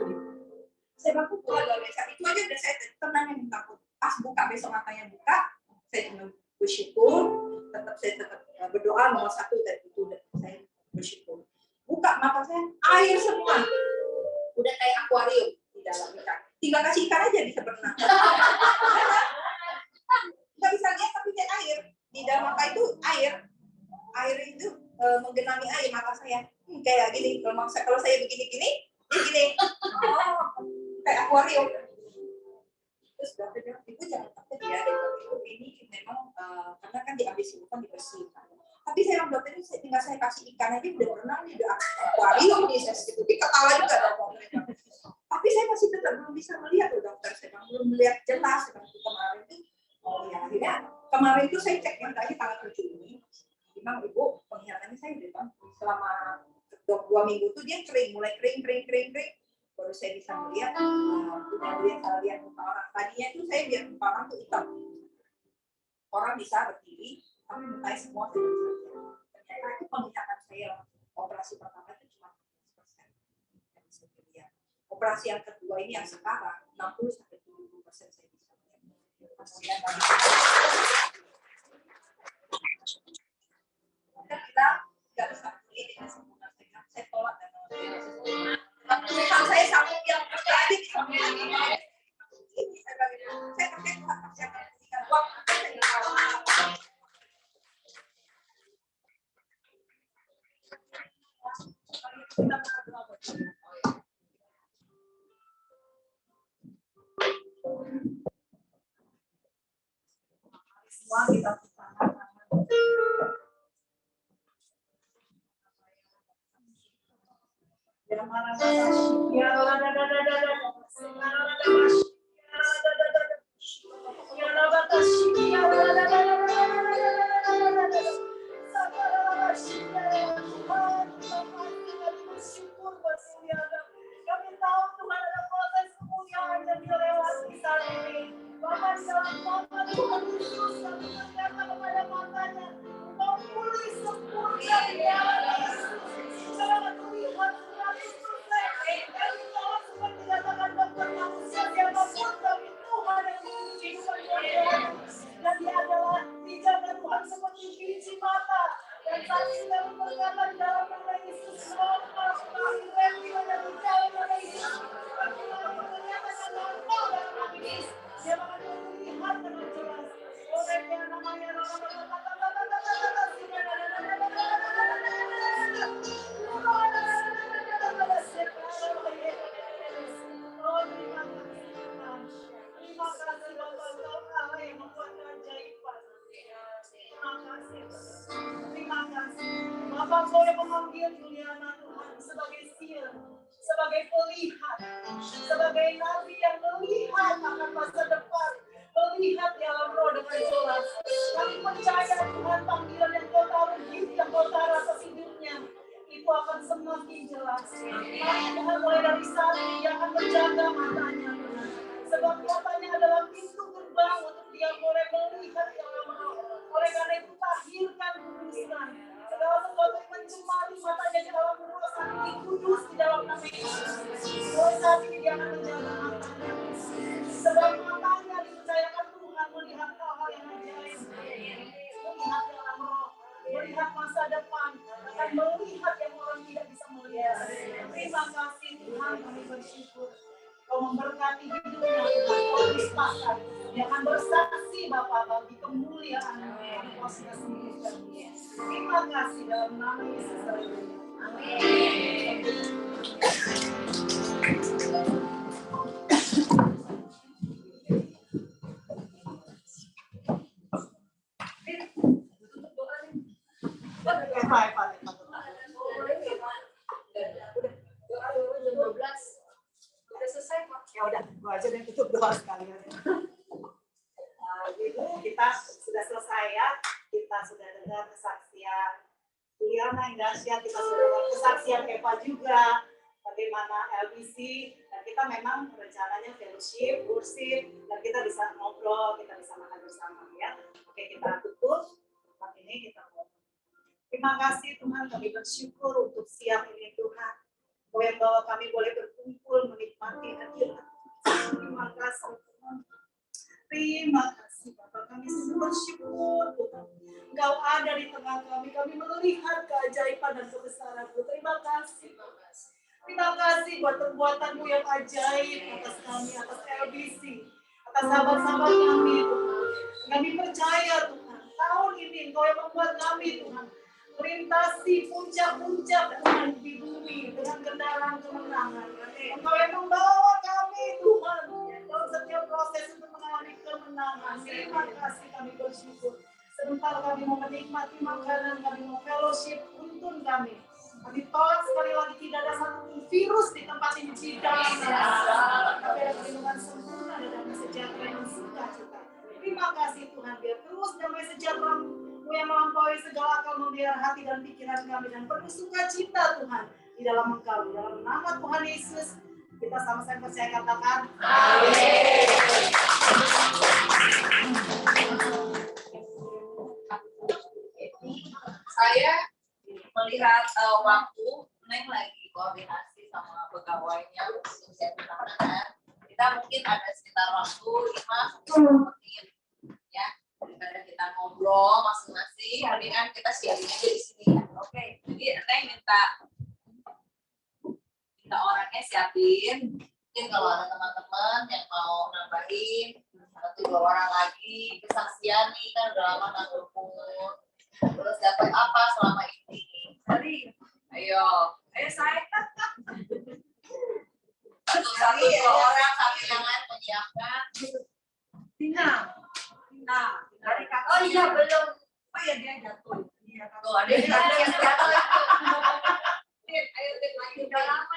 Speaker 1: Saya bangun Tuhan luar biasa. Itu aja udah saya tenang yang takut. Pas buka besok matanya buka, saya cuma bersyukur. Saya tetap berdoa nomor 1 dan itu saya bersyukur. Buka mata saya, air semua. Udah kayak akuarium di dalam ikan. Tinggal kasih ikan aja bisa berenang. Nggak bisa lihat tapi lihat air. Di dalam mata itu air itu menggenangi air mata saya. Kayak gini, kalau saya begini-gini, dia gini. Kayak akuarium. Terus dokter bilang, ibu jangan takut ya, ini memang karena kan diambil silukan dibersihkan. Tapi saya bilang dokter ini tinggal saya kasih ikan aja udah berenang, udah akuarium nih, saya segitu. Dia ketawa juga dokter. Tapi saya masih tetap belum bisa melihat loh dokter, saya belum melihat jelas seperti kemarin itu. Oh ya, akhirnya kemarin itu saya cek yang tadi tanggal 7 ini, memang ibu penglihatannya saya udah selama 2 minggu itu dia mulai kering. Baru saya bisa melihat, lihat muka orang. Tadinya itu saya lihat muka orang tuh hitam. Orang bisa berdiri, tapi mukanya semua tidak bisa. Ternyata itu penglihatan saya operasi pertama itu cuma 15%. Operasi yang kedua ini yang sekarang 60-70% saya bisa melihat. Kita nggak bisa melihat dengan sempurna. Saya tolak dan Tuhan saya sanggup yang tadi ini saya pakai Tuhan pasti akan memberikan uang. Semua kita kami tahu Tuhan ada proses kemuliaan yang dilewati saat ini. Bahkan dalam mata Tuhan Yesus kami berkata kepada matanya, memulih sempurna di dalam Yesus. Jangan melihat Tuhan Yesus. Kami tahu seperti katakan dokter manusia siapa
Speaker 2: Apa Engkau yang memanggil Juliana Tuhan sebagai seer, sebagai pelihat, sebagai nabi yang melihat akan masa depan, melihat di alam roh dengan jelas. Kami percaya Tuhan panggilan yang Kau taruh yang Kau taruh atas hidupnya itu akan semakin jelas. Kami Tuhan mulai dari saat ini dia akan menjaga matanya Tuhan. Sebab matanya adalah pintu gerbang untuk dia boleh melihat di alam roh. Oleh karena itu tahirkan kuduskan. Segala sesuatu yang mencemari matanya di dalam roh saat ini kudus di dalam nama Yesus. Mulai saat ini dia akan menjaga matanya. Sebab matanya dipercayakan Tuhan melihat hal-hal yang ajaib. Melihat di alam roh. Melihat masa depan. Akan melihat yang orang tidak bisa melihat. Terima kasih Tuhan, kami bersyukur. Kau memberkati hidupnya Tuhan, kau disepakat. Dia akan bersaksi Bapa bagi kemuliaan yang Kau sudah sembunyikan. Terima kasih dalam nama Yesus. Amin.
Speaker 1: Udah selesai kok.
Speaker 2: Ya udah, gua aja yang tutup doa sekalian. Ibu, kita sudah selesai ya. Kita sudah dengar kesaksian Juliana yang dahsyat, kita sudah dengar kesaksian Eva juga. Bagaimana LBC, dan kita memang rencananya fellowship, worship, dan kita bisa ngobrol, kita bisa makan bersama ya. Oke, kita tutup. Saat ini kita ngobrol. Terima kasih Tuhan, kami bersyukur untuk siang ini Tuhan. Kau yang bawa kami boleh berkumpul, menikmati hadirat. Terima kasih Tuhan. Terima kasih Bapak, kami bersyukur Tuhan. Engkau ada di tengah kami melihat keajaiban dan kebesaran-Mu. Terima kasih Bapak. Terima kasih buat perbuatan-Mu yang ajaib atas kami, atas LBC, atas sahabat-sahabat kami Tuhan. Kami percaya Tuhan, tahun ini Engkau yang membuat kami Tuhan melintasi puncak-puncak Tuhan di bumi dengan kendaraan kemenangan. Engkau yang membawa kami Tuhan dalam setiap proses untuk mengalami kemenangan. Terima kasih, kami bersyukur. Sebentar kami mau menikmati makanan, kami mau fellowship, tuntun kami. Kami tolak sekali lagi tidak ada satu virus di tempat ini di dalam nama. Tapi ada perlindungan sempurna dan damai sejahtera yang sukacita. Terima kasih Tuhan, biar terus damai sejahtera-Mu yang melampaui segala akal, memelihara hati dan pikiran kami, dan penuh sukacita Tuhan di dalam Engkau. Di dalam nama Tuhan Yesus kita sama-sama percaya, katakan amin.
Speaker 3: Saya melihat waktu Neng lagi koordinasi sama pegawainya untuk siapin makanan. Kita mungkin ada sekitar waktu 5-10 menit ya, daripada kita ngobrol masing-masing, mendingan kita sharing aja di sini ya. Oke, jadi Neng minta orangnya siapin. Mungkin kalau ada teman-teman yang mau nambahin 1-2 orang lagi kesaksian nih, kan udah lama nggak berkumpul. Terus dapat apa selama ini? Jadi, ayo saya satu orang sambil tangan menyiapkan.
Speaker 1: Tina, dari kakak. Oh iya belum. Oh iya dia jatuh. Iya
Speaker 3: Tuh ada yang jatuh itu. Ayo lagi udah lama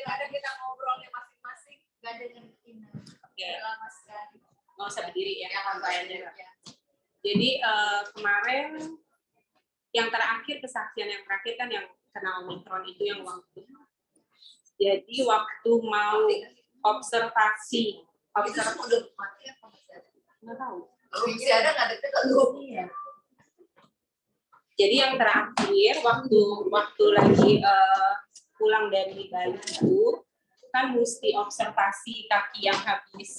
Speaker 3: ada kita ngobrolnya masing-masing.
Speaker 1: Gak ada yang Tina.
Speaker 3: Ya.
Speaker 1: Lama sekali.
Speaker 4: Nggak usah berdiri ya.
Speaker 3: Kayaknya.
Speaker 4: Jadi kemarin yang terakhir, kesaksian yang terakhir kan yang kena Omikron itu yang waktu. Jadi waktu mau observasi
Speaker 3: Udah mati apa masih ada?
Speaker 4: nggak tahu.
Speaker 3: Kalau masih ada nggak ada kan lu?
Speaker 4: Iya. Jadi yang terakhir waktu lagi pulang dari Bali itu kan mesti observasi kaki yang habis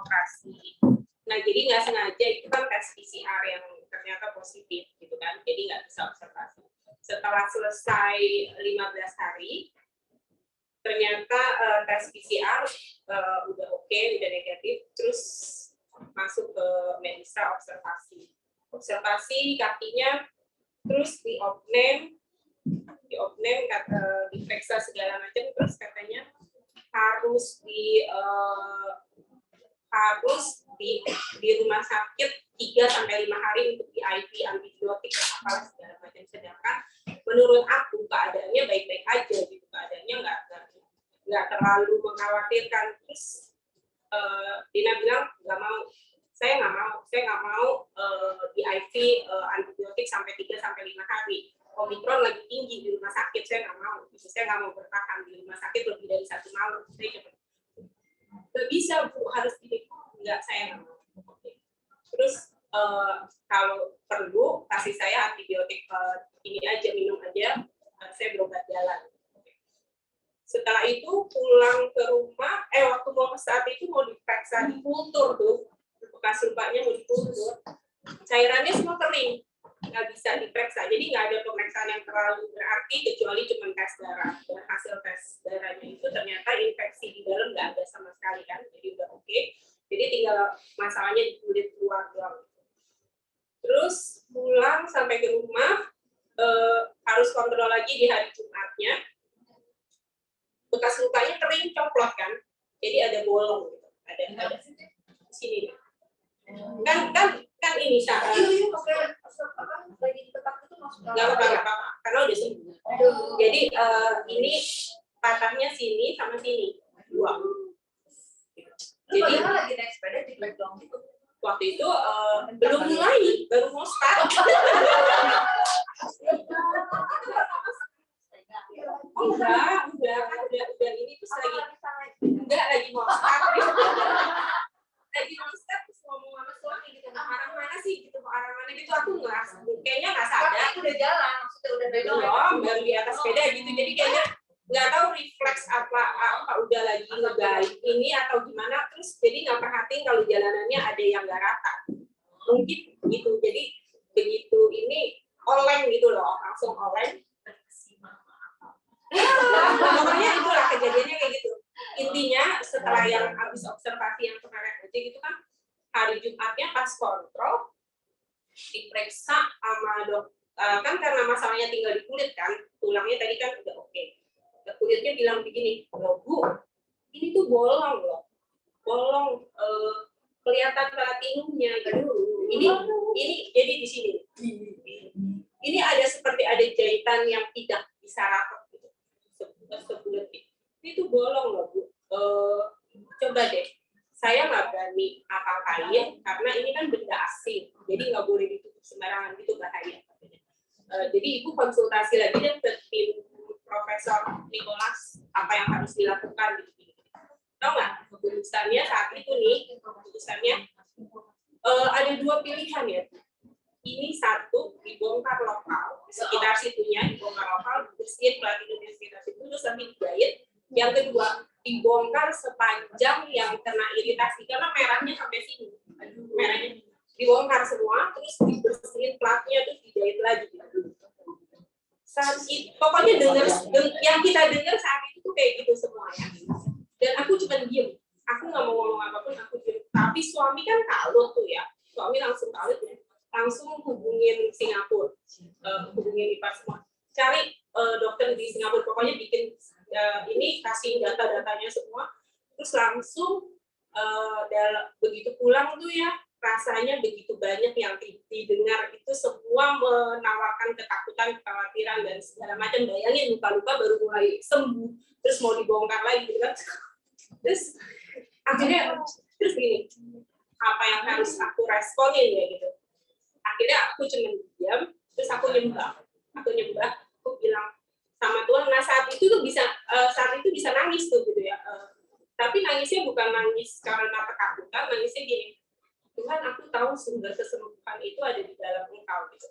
Speaker 4: operasi. Nah jadi nggak sengaja itu kan tes PCR yang ternyata positif gitu kan, jadi nggak bisa observasi. Setelah selesai 15 hari, ternyata tes PCR udah oke, udah negatif, terus masuk ke medistra observasi kakinya, terus diperiksa segala macam, terus katanya harus di rumah sakit 3-5 hari untuk di IV antibiotik apalah segala macam. Sedangkan menurut aku keadaannya baik-baik aja gitu, keadaannya nggak terlalu mengkhawatirkan. Terus Dina bilang saya nggak mau di IV antibiotik sampai 3-5 hari. Omikron lagi tinggi di rumah sakit, saya nggak mau. Saya nggak mau bertahan di rumah sakit lebih dari 1 malam. Saya cuma nggak bisa Bu, harus gini. Enggak, saya nggak mau. Oke. Terus kalau perlu kasih saya antibiotik ini aja, minum aja, saya berobat jalan. Setelah itu pulang ke rumah, waktu mau saat itu mau diperiksa di kultur tuh, bekas lukanya mau dikultur, cairannya semua kering, nggak bisa diperiksa, jadi nggak ada pemeriksaan yang terlalu berarti kecuali cuma tes darah. Dan hasil tes darahnya itu ternyata infeksi di dalam nggak ada sama sekali kan, jadi udah oke. Jadi tinggal masalahnya di kulit luar doang. Terus pulang sampai ke rumah harus kontrol lagi di hari Jumatnya. Bekas lukanya kering copot kan, jadi ada bolong gitu. Ada di sini. Kan ini saat
Speaker 1: lagi di tempat itu masuk
Speaker 4: nggak apa-apa karena udah sembuh. Jadi ini patahnya sini sama sini dua. Jadi
Speaker 1: lagi naik sepeda di background gitu.
Speaker 4: Waktu itu belum mulai, baru mau start. Oh udah ini terus lagi mau start. Lagi mau start terus ngomong sama suami gitu, mau arah mana sih gitu, mau arah mana gitu, aku kayaknya nggak sadar.
Speaker 1: Aku udah jalan, maksudnya udah
Speaker 4: Belum, baru di atas sepeda gitu, jadi kayaknya nggak tahu refleks apa udah lagi ngegaib ini atau gimana, terus jadi nggak perhatiin kalau jalanannya ada yang nggak rata, mungkin gitu. Jadi begitu ini oleng gitu loh, langsung oleng. Pokoknya itulah kejadiannya kayak gitu. Intinya setelah yang habis observasi yang kemarin aja gitu kan, hari Jumatnya pas kontrol diperiksa sama kan karena masalahnya tinggal di kulit kan, tulangnya tadi kan udah oke. Kulitnya bilang begini, loh Bu, ini tuh bolong loh, kelihatan platinumnya gitu. Ini jadi di sini. Ini ada seperti ada jahitan yang tidak bisa rapat gitu, sebulat gitu. Itu bolong loh Bu. Coba deh, saya nggak berani apa-apain karena ini kan benda asing, jadi nggak boleh ditutup sembarangan, gitu bahaya. Jadi Ibu konsultasi lagi dan ke tim Profesor Nicholas apa yang harus dilakukan gitu. Tahu nggak keputusannya saat itu nih, keputusannya ada 2 pilihan ya. Ini satu dibongkar lokal sekitar situnya, dibongkar lokal, bersihin platinum di sekitar situ terus nanti dijahit. Yang kedua dibongkar sepanjang yang kena iritasi karena merahnya sampai sini, merahnya dibongkar semua terus dibersihin platnya terus dijahit lagi. Saat itu, pokoknya yang kita dengar saat itu tuh kayak gitu semuanya. Dan aku cuma diem, aku nggak mau ngomong apapun, aku diem. Tapi suami kan kalut tuh ya, suami langsung kalut ya, langsung hubungin Singapura, hubungin IPAR semua, cari dokter di Singapura, pokoknya bikin ini kasih data-datanya semua, terus langsung begitu pulang tuh ya, rasanya begitu banyak yang didengar itu semua menawarkan ketakutan, kekhawatiran dan segala macam. Bayangin luka-luka baru mulai sembuh, terus mau dibongkar lagi gitu kan. Terus akhirnya terus gini, apa yang harus aku responin ya gitu. Akhirnya aku cuma diam, terus aku nyembah, aku bilang sama Tuhan. Nah saat itu bisa nangis tuh gitu ya. Tapi nangisnya bukan nangis karena ketakutan, nangisnya gini, Tuhan, aku tahu sumber kesembuhan itu ada di dalam Engkau gitu.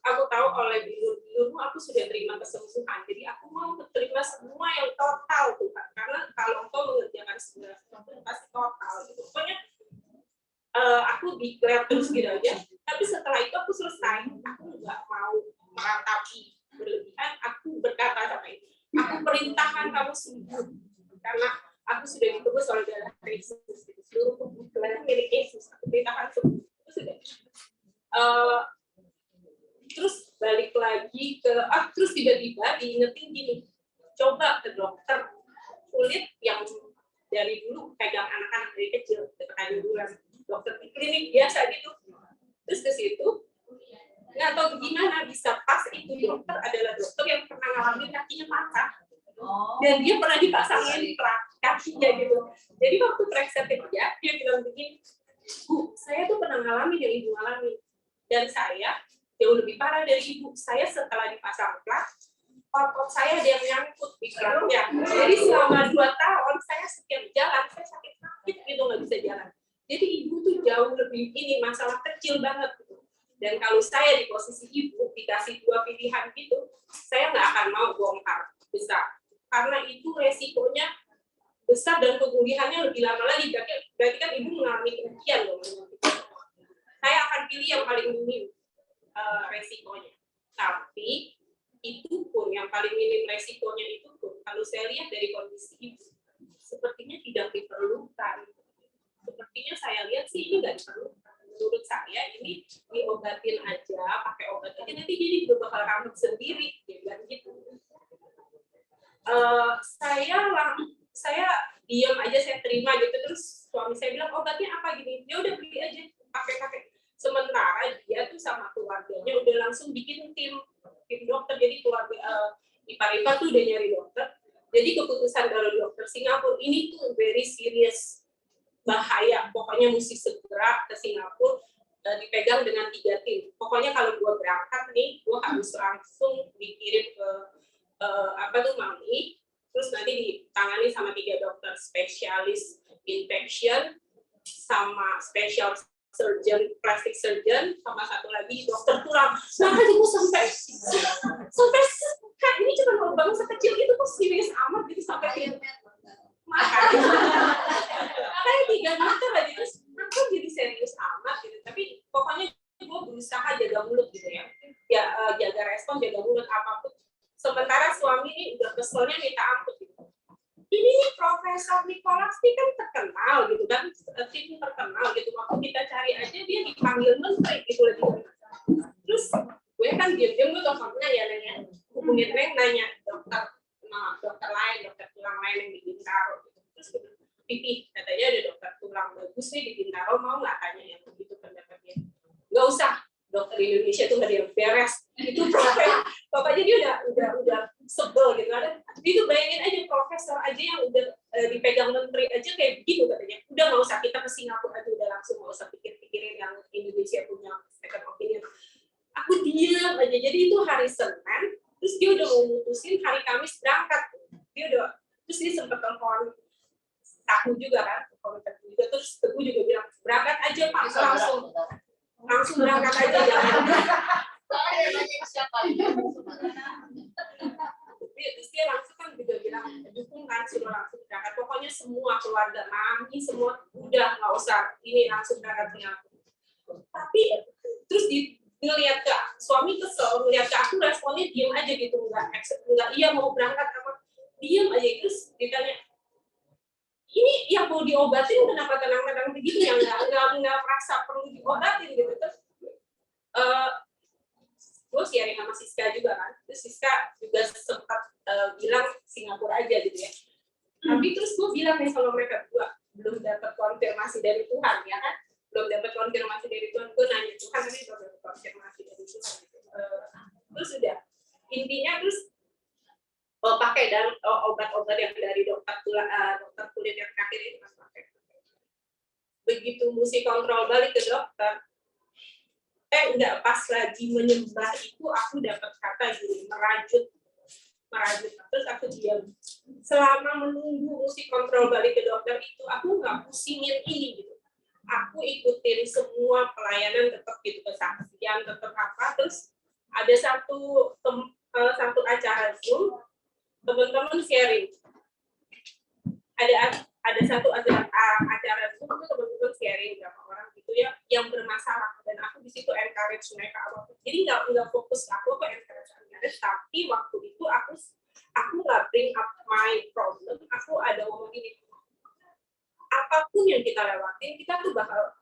Speaker 4: Aku tahu oleh bilur-bilurmu aku sudah terima kesembuhan. Jadi aku mau terima semua yang total Tuhan. Karena kalau Engkau mengerjakan segala sesuatu pasti total gitu. Pokoknya aku declare terus gitu aja. Tapi setelah itu aku selesai. Aku nggak mau meratapi berlebihan. Aku berkata sama itu. Aku perintahkan kamu sembuh. Karena aku sudah ditebus oleh darah Yesus. Seluruh kebutuhan milik Yesus. Aku perintahkan sembuh. Terus balik lagi ke terus tiba-tiba diingetin gini, coba ke dokter kulit yang dari dulu pegang anak-anak dari kecil, tekan bulan, dokter di klinik biasa gitu. Terus ke situ nggak tahu gimana bisa pas itu dokter adalah dokter yang pernah ngalamin kakinya patah. Dan dia pernah dipasangin plak kakinya gitu. Jadi waktu periksa ke dia bilang begini, Bu, saya tuh pernah ngalamin yang ibu alami. Dan saya jauh lebih parah dari ibu. Saya setelah dipasang plak, otot saya ada yang nyangkut di plaknya. Jadi selama 2 tahun saya setiap jalan saya sakit gitu, nggak bisa jalan. Jadi ibu tuh jauh lebih ini masalah kecil banget gitu. Dan kalau saya di posisi ibu dikasih 2 pilihan gitu, saya nggak akan mau bongkar besar. Karena itu resikonya besar dan pemulihannya lebih lama lagi. Berarti kan ibu mengalami kerugian loh. Saya akan pilih yang paling minim resikonya. Tapi itu pun yang paling minim resikonya itu pun kalau saya lihat dari kondisi ibu sepertinya tidak diperlukan. Sepertinya saya lihat sih ini nggak diperlukan. Menurut saya ini diobatin aja, pakai obat aja nanti jadi juga bakal kambuh sendiri, dia bilang gitu. Saya diam aja, saya terima gitu. Terus suami saya bilang obatnya apa gini, ya udah beli aja, pakai. Sementara dia tuh sama keluarganya udah langsung bikin tim dokter. Jadi keluarga ipar tuh udah nyari dokter. Jadi keputusan dari dokter Singapura ini tuh very serious, bahaya. Pokoknya mesti segera ke Singapura, dipegang dengan 3 tim. Pokoknya kalau gue berangkat nih, gue harus langsung dikirim ke Mami, terus nanti ditangani sama 3 dokter spesialis infection, sama special surgeon, plastic surgeon, sama satu lagi dokter tulang. Nah, gue sampai kan ini cuma lubang sekecil itu kok serius amat gitu sampai makanya 3 dokter aja terus aku jadi serius amat gitu. Tapi pokoknya gue berusaha jaga mulut gitu ya, jaga respon, jaga mulut apapun. Sementara suami ini udah keselnya minta ampun gitu. Ini nih Profesor Nicholas ini kan terkenal gitu kan, tim terkenal gitu. Waktu kita cari aja dia dipanggil menteri gitu lagi. Terus gue kan diam-diam gue teleponnya ya nanya, hubungin Neng nanya dokter lain, dokter tulang lain yang di Bintaro gitu. Terus Pipi katanya ada dokter tulang bagus nih di Bintaro, mau nggak tanya yang begitu pendapatnya? Nggak usah, dokter Indonesia itu nggak ada yang beres. Itu pokoknya dia udah sebel gitu. Itu bayangin aja profesor aja yang udah dipegang menteri aja kayak begitu katanya. Udah nggak usah, kita ke Singapura aja udah langsung, nggak usah pikir-pikirin yang Indonesia punya second opinion. Aku diam aja. Jadi itu hari Senin, terus dia udah mau mutusin hari Kamis berangkat. Terus dia sempat telepon Teguh juga kan, terus Teguh juga bilang berangkat aja Pak, langsung berangkat aja jangan. Terus dia langsung kan juga bilang dukung kan, suruh langsung berangkat. Pokoknya semua keluarga Mami semua udah nggak usah ini, langsung berangkat Singapura. Tapi terus ngelihat ke suami kesel, ngelihat ke aku responnya diam aja gitu, nggak iya mau berangkat apa, diam aja. Terus ditanya ini yang mau diobatin kenapa tenang-tenang begitu, yang nggak merasa perlu diobatin gitu. Terus gue sharing sama Siska juga kan, terus Siska juga sempat bilang Singapura aja gitu ya. Tapi terus gue bilang nih kalau mereka berdua belum dapat konfirmasi dari Tuhan ya kan, belum dapat konfirmasi dari Tuhan, gue nanya Tuhan tapi belum dapat konfirmasi dari Tuhan gitu. Terus udah intinya terus pakai dan obat-obat yang dari dokter kulit yang terakhir ini mas pakai. Begitu mesti kontrol balik ke dokter, enggak, pas lagi menyembah itu aku dapat kata gini, merajut. Terus aku diam. Selama menunggu mesti kontrol balik ke dokter itu aku nggak pusingin ini gitu. Aku ikutin semua pelayanan, tetap gitu, kesaksian tetap apa. Terus ada satu acara Zoom, teman-teman sharing. Ada satu acara Zoom itu teman-teman sharing berapa orang gitu ya yang bermasalah, dan aku di situ encourage mereka apa. Jadi nggak fokus aku encourage, tapi waktu itu aku nggak bring up my problem. Aku ada ngomong gini, apapun yang kita lewatin, kita tuh bakal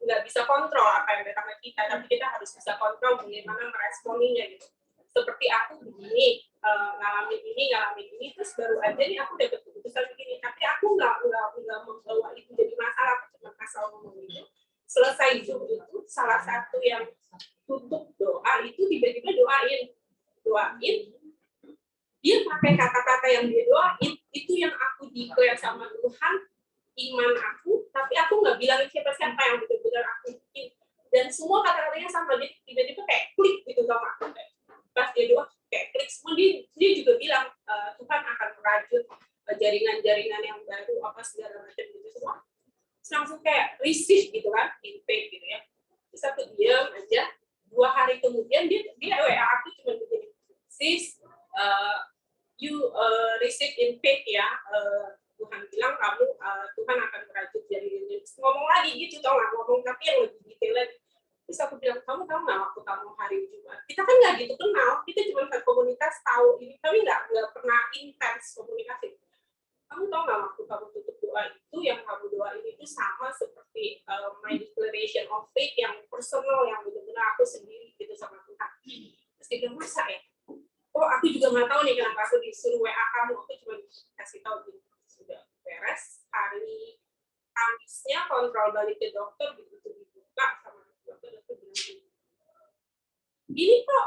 Speaker 4: nggak bisa kontrol apa yang datang ke kita, tapi kita harus bisa kontrol bagaimana meresponinya gitu. Seperti aku begini, ngalamin ini, terus baru aja nih aku dapat keputusan begini, tapi aku nggak membawa itu jadi masalah, aku cuma asal ngomong gitu. Selesai Zoom itu, salah satu yang tutup doa itu tiba-tiba doain, dia pakai kata-kata yang dia doain itu yang aku declare sama Tuhan, iman aku, tapi aku nggak bilang siapa-siapa yang betul-betul aku bikin. Dan semua kata-katanya sama, dia tiba-tiba kayak klik gitu sama aku. Pas dia doa kayak klik semua, dia juga bilang Tuhan akan merajut jaringan-jaringan yang baru apa segala macam gitu semua. Terus langsung kayak receive gitu kan, impact gitu ya. Terus aku diam aja. 2 hari kemudian dia WA aku cuma begini, sis, you receive impact ya. Tuhan bilang kamu Tuhan akan merajut jaringan. Ngomong lagi gitu, tau nggak, ngomong tapi yang lebih detail lagi. Terus aku bilang, kamu tahu nggak waktu kamu hari Jumat? Kita kan nggak gitu kenal, kita cuma satu komunitas tahu ini, tapi nggak pernah intens komunikasi. Kamu tahu nggak waktu kamu tutup doa itu, yang kamu doain itu sama seperti my declaration of faith yang personal, yang benar-benar aku sendiri gitu sama Tuhan. Terus dia bilang, masa ya? Oh, aku juga nggak tahu nih kenapa aku disuruh WA kamu. Aku cuma kasih tahu gitu. Sudah beres, hari Kamisnya kontrol balik ke dokter, begitu dibuka sama dokter bilang gini, ini kok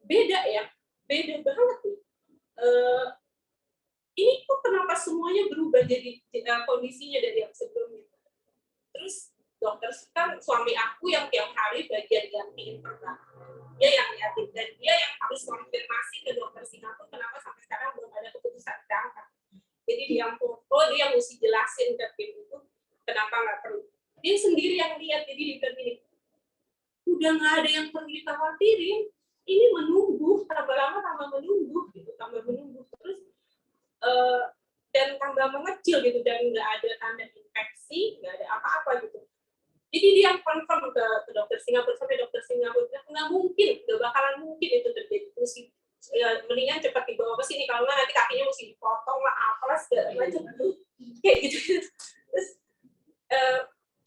Speaker 4: beda ya, beda banget nih. Ini kok kenapa semuanya berubah jadi kondisinya dari yang sebelumnya. Terus dokter kan suami aku yang tiap hari bagian gantiin perban, dia yang liatin, dan dia yang harus konfirmasi ke dokter Singapura kenapa sampai sekarang belum ada keputusan berangkat. Jadi dia yang mesti jelasin ke tim itu kenapa nggak perlu. Dia sendiri yang lihat, jadi dia bilang gini, udah nggak ada yang perlu dikhawatirin, ini menunggu, tambah lama tambah menunggu gitu, tambah menunggu terus dan tambah mengecil gitu, dan nggak ada tanda infeksi, nggak ada apa-apa gitu. Jadi dia yang confirm ke dokter Singapura, sampai dokter Singapura bilang nggak mungkin, nggak bakalan mungkin itu terjadi, mesti mendingan cepat dibawa ke sini, kalau nggak nanti kakinya mesti dipotong lah, apalah segala macam kayak gitu. Terus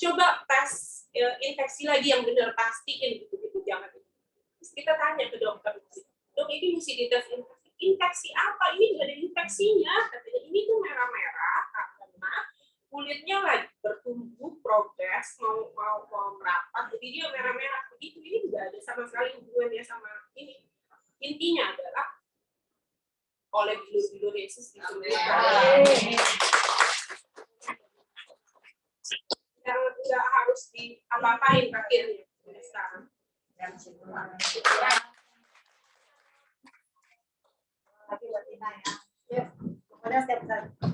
Speaker 4: coba tes infeksi lagi yang benar, pastiin gitu jangan. Terus kita tanya ke dokter, dok ini mesti dites infeksi apa? Ini nggak ada infeksinya, katanya ini tuh merah-merah karena kulitnya lagi bertumbuh progres mau merapat, jadi dia merah-merah begitu. Ini nggak ada sama sekali hubungannya sama ini. Intinya adalah oleh bilur-bilur Yesus yang nggak harus diapa-apain akhirnya sekarang.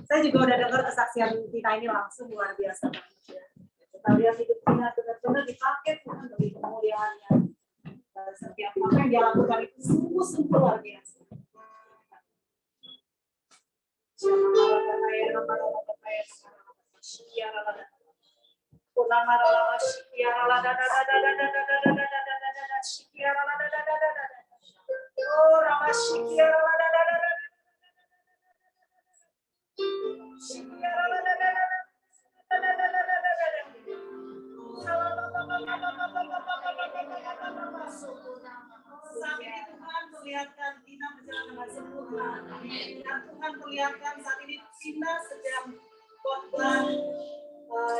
Speaker 2: Saya juga udah dengar kesaksian Tina ini langsung luar biasa banget ya. Kita lihat hidup Tina benar-benar dipakai Tuhan bagi kemuliaannya. Setiap apa yang dia lakukan itu sungguh-sungguh luar biasa. Saat ini Tuhan melihatkan Tina berjalan dengan sempurna. Dan Tuhan melihatkan saat ini Tina sedang khotbah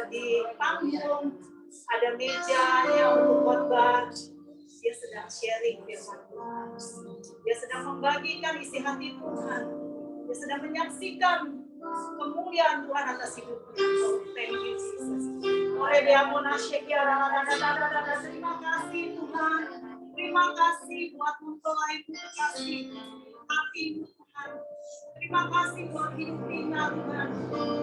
Speaker 2: di panggung, ada mejanya untuk khotbah. Dia sedang sharing firman Tuhan. Dia sedang membagikan isi hati Tuhan. Dia sedang menyaksikan kemuliaan Tuhan atas hidupnya. Thank you Jesus. Terima kasih Tuhan. Terima kasih buat mempelai kasih hatimu Tuhan. Terima kasih buat hidup Tina Tuhan.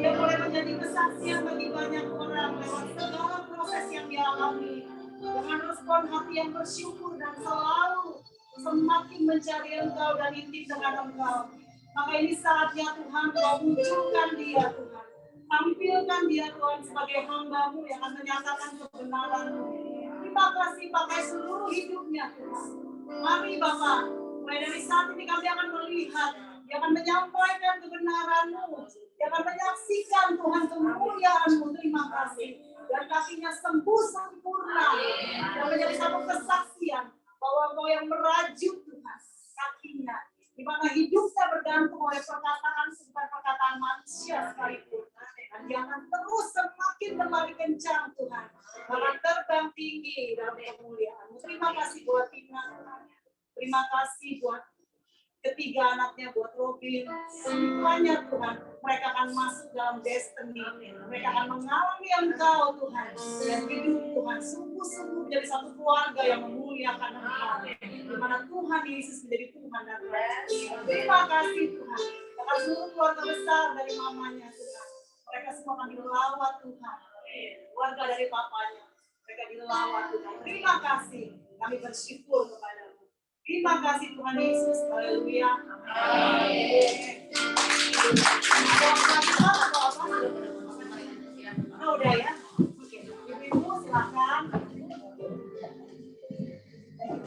Speaker 2: Dia boleh menjadi kesaksian bagi banyak orang lewat segala proses yang dia alami. Dengan respon hati yang bersyukur dan selalu semakin mencari Engkau dan intim dengan Engkau. Maka ini saatnya Tuhan Kau munculkan dia Tuhan. Tampilkan dia Tuhan sebagai hamba-Mu yang akan menyatakan kebenaran-Mu. Terima kasih pakai seluruh hidupnya Tuhan. Mari Bapak, mulai dari saat ini kami akan melihat, dia akan menyampaikan kebenaran-Mu, dia akan menyaksikan Tuhan kemuliaan-Mu. Terima kasih. Dan kakinya sembuh sempurna. Dan menjadi satu kesaksian bahwa Engkau yang merajut Tuhan kakinya. Di mana hidupnya bergantung oleh perkataan bukan perkataan manusia sekalipun. Dan dia akan terus semakin kembali kencang Tuhan. Bahkan terbang tinggi lagi dalam kemuliaan-Mu. Terima kasih buat Tina, Tuhan. Terima kasih buat ketiga anaknya, buat Robin. Semuanya Tuhan, mereka akan masuk dalam destiny. Mereka akan mengalami Engkau Tuhan. Dan hidup Tuhan sungguh-sungguh menjadi satu keluarga yang memuliakan Engkau. Di mana Tuhan Yesus menjadi Tuhan dan Raja. Terima kasih Tuhan. Akan seluruh keluarga besar dari mamanya Tuhan. Mereka semua akan dilawat Tuhan. Keluarga dari papanya. Mereka dilawat Tuhan. Terima kasih. Kami bersyukur kepada-Mu. Terima kasih Tuhan Yesus. Haleluya. Amin.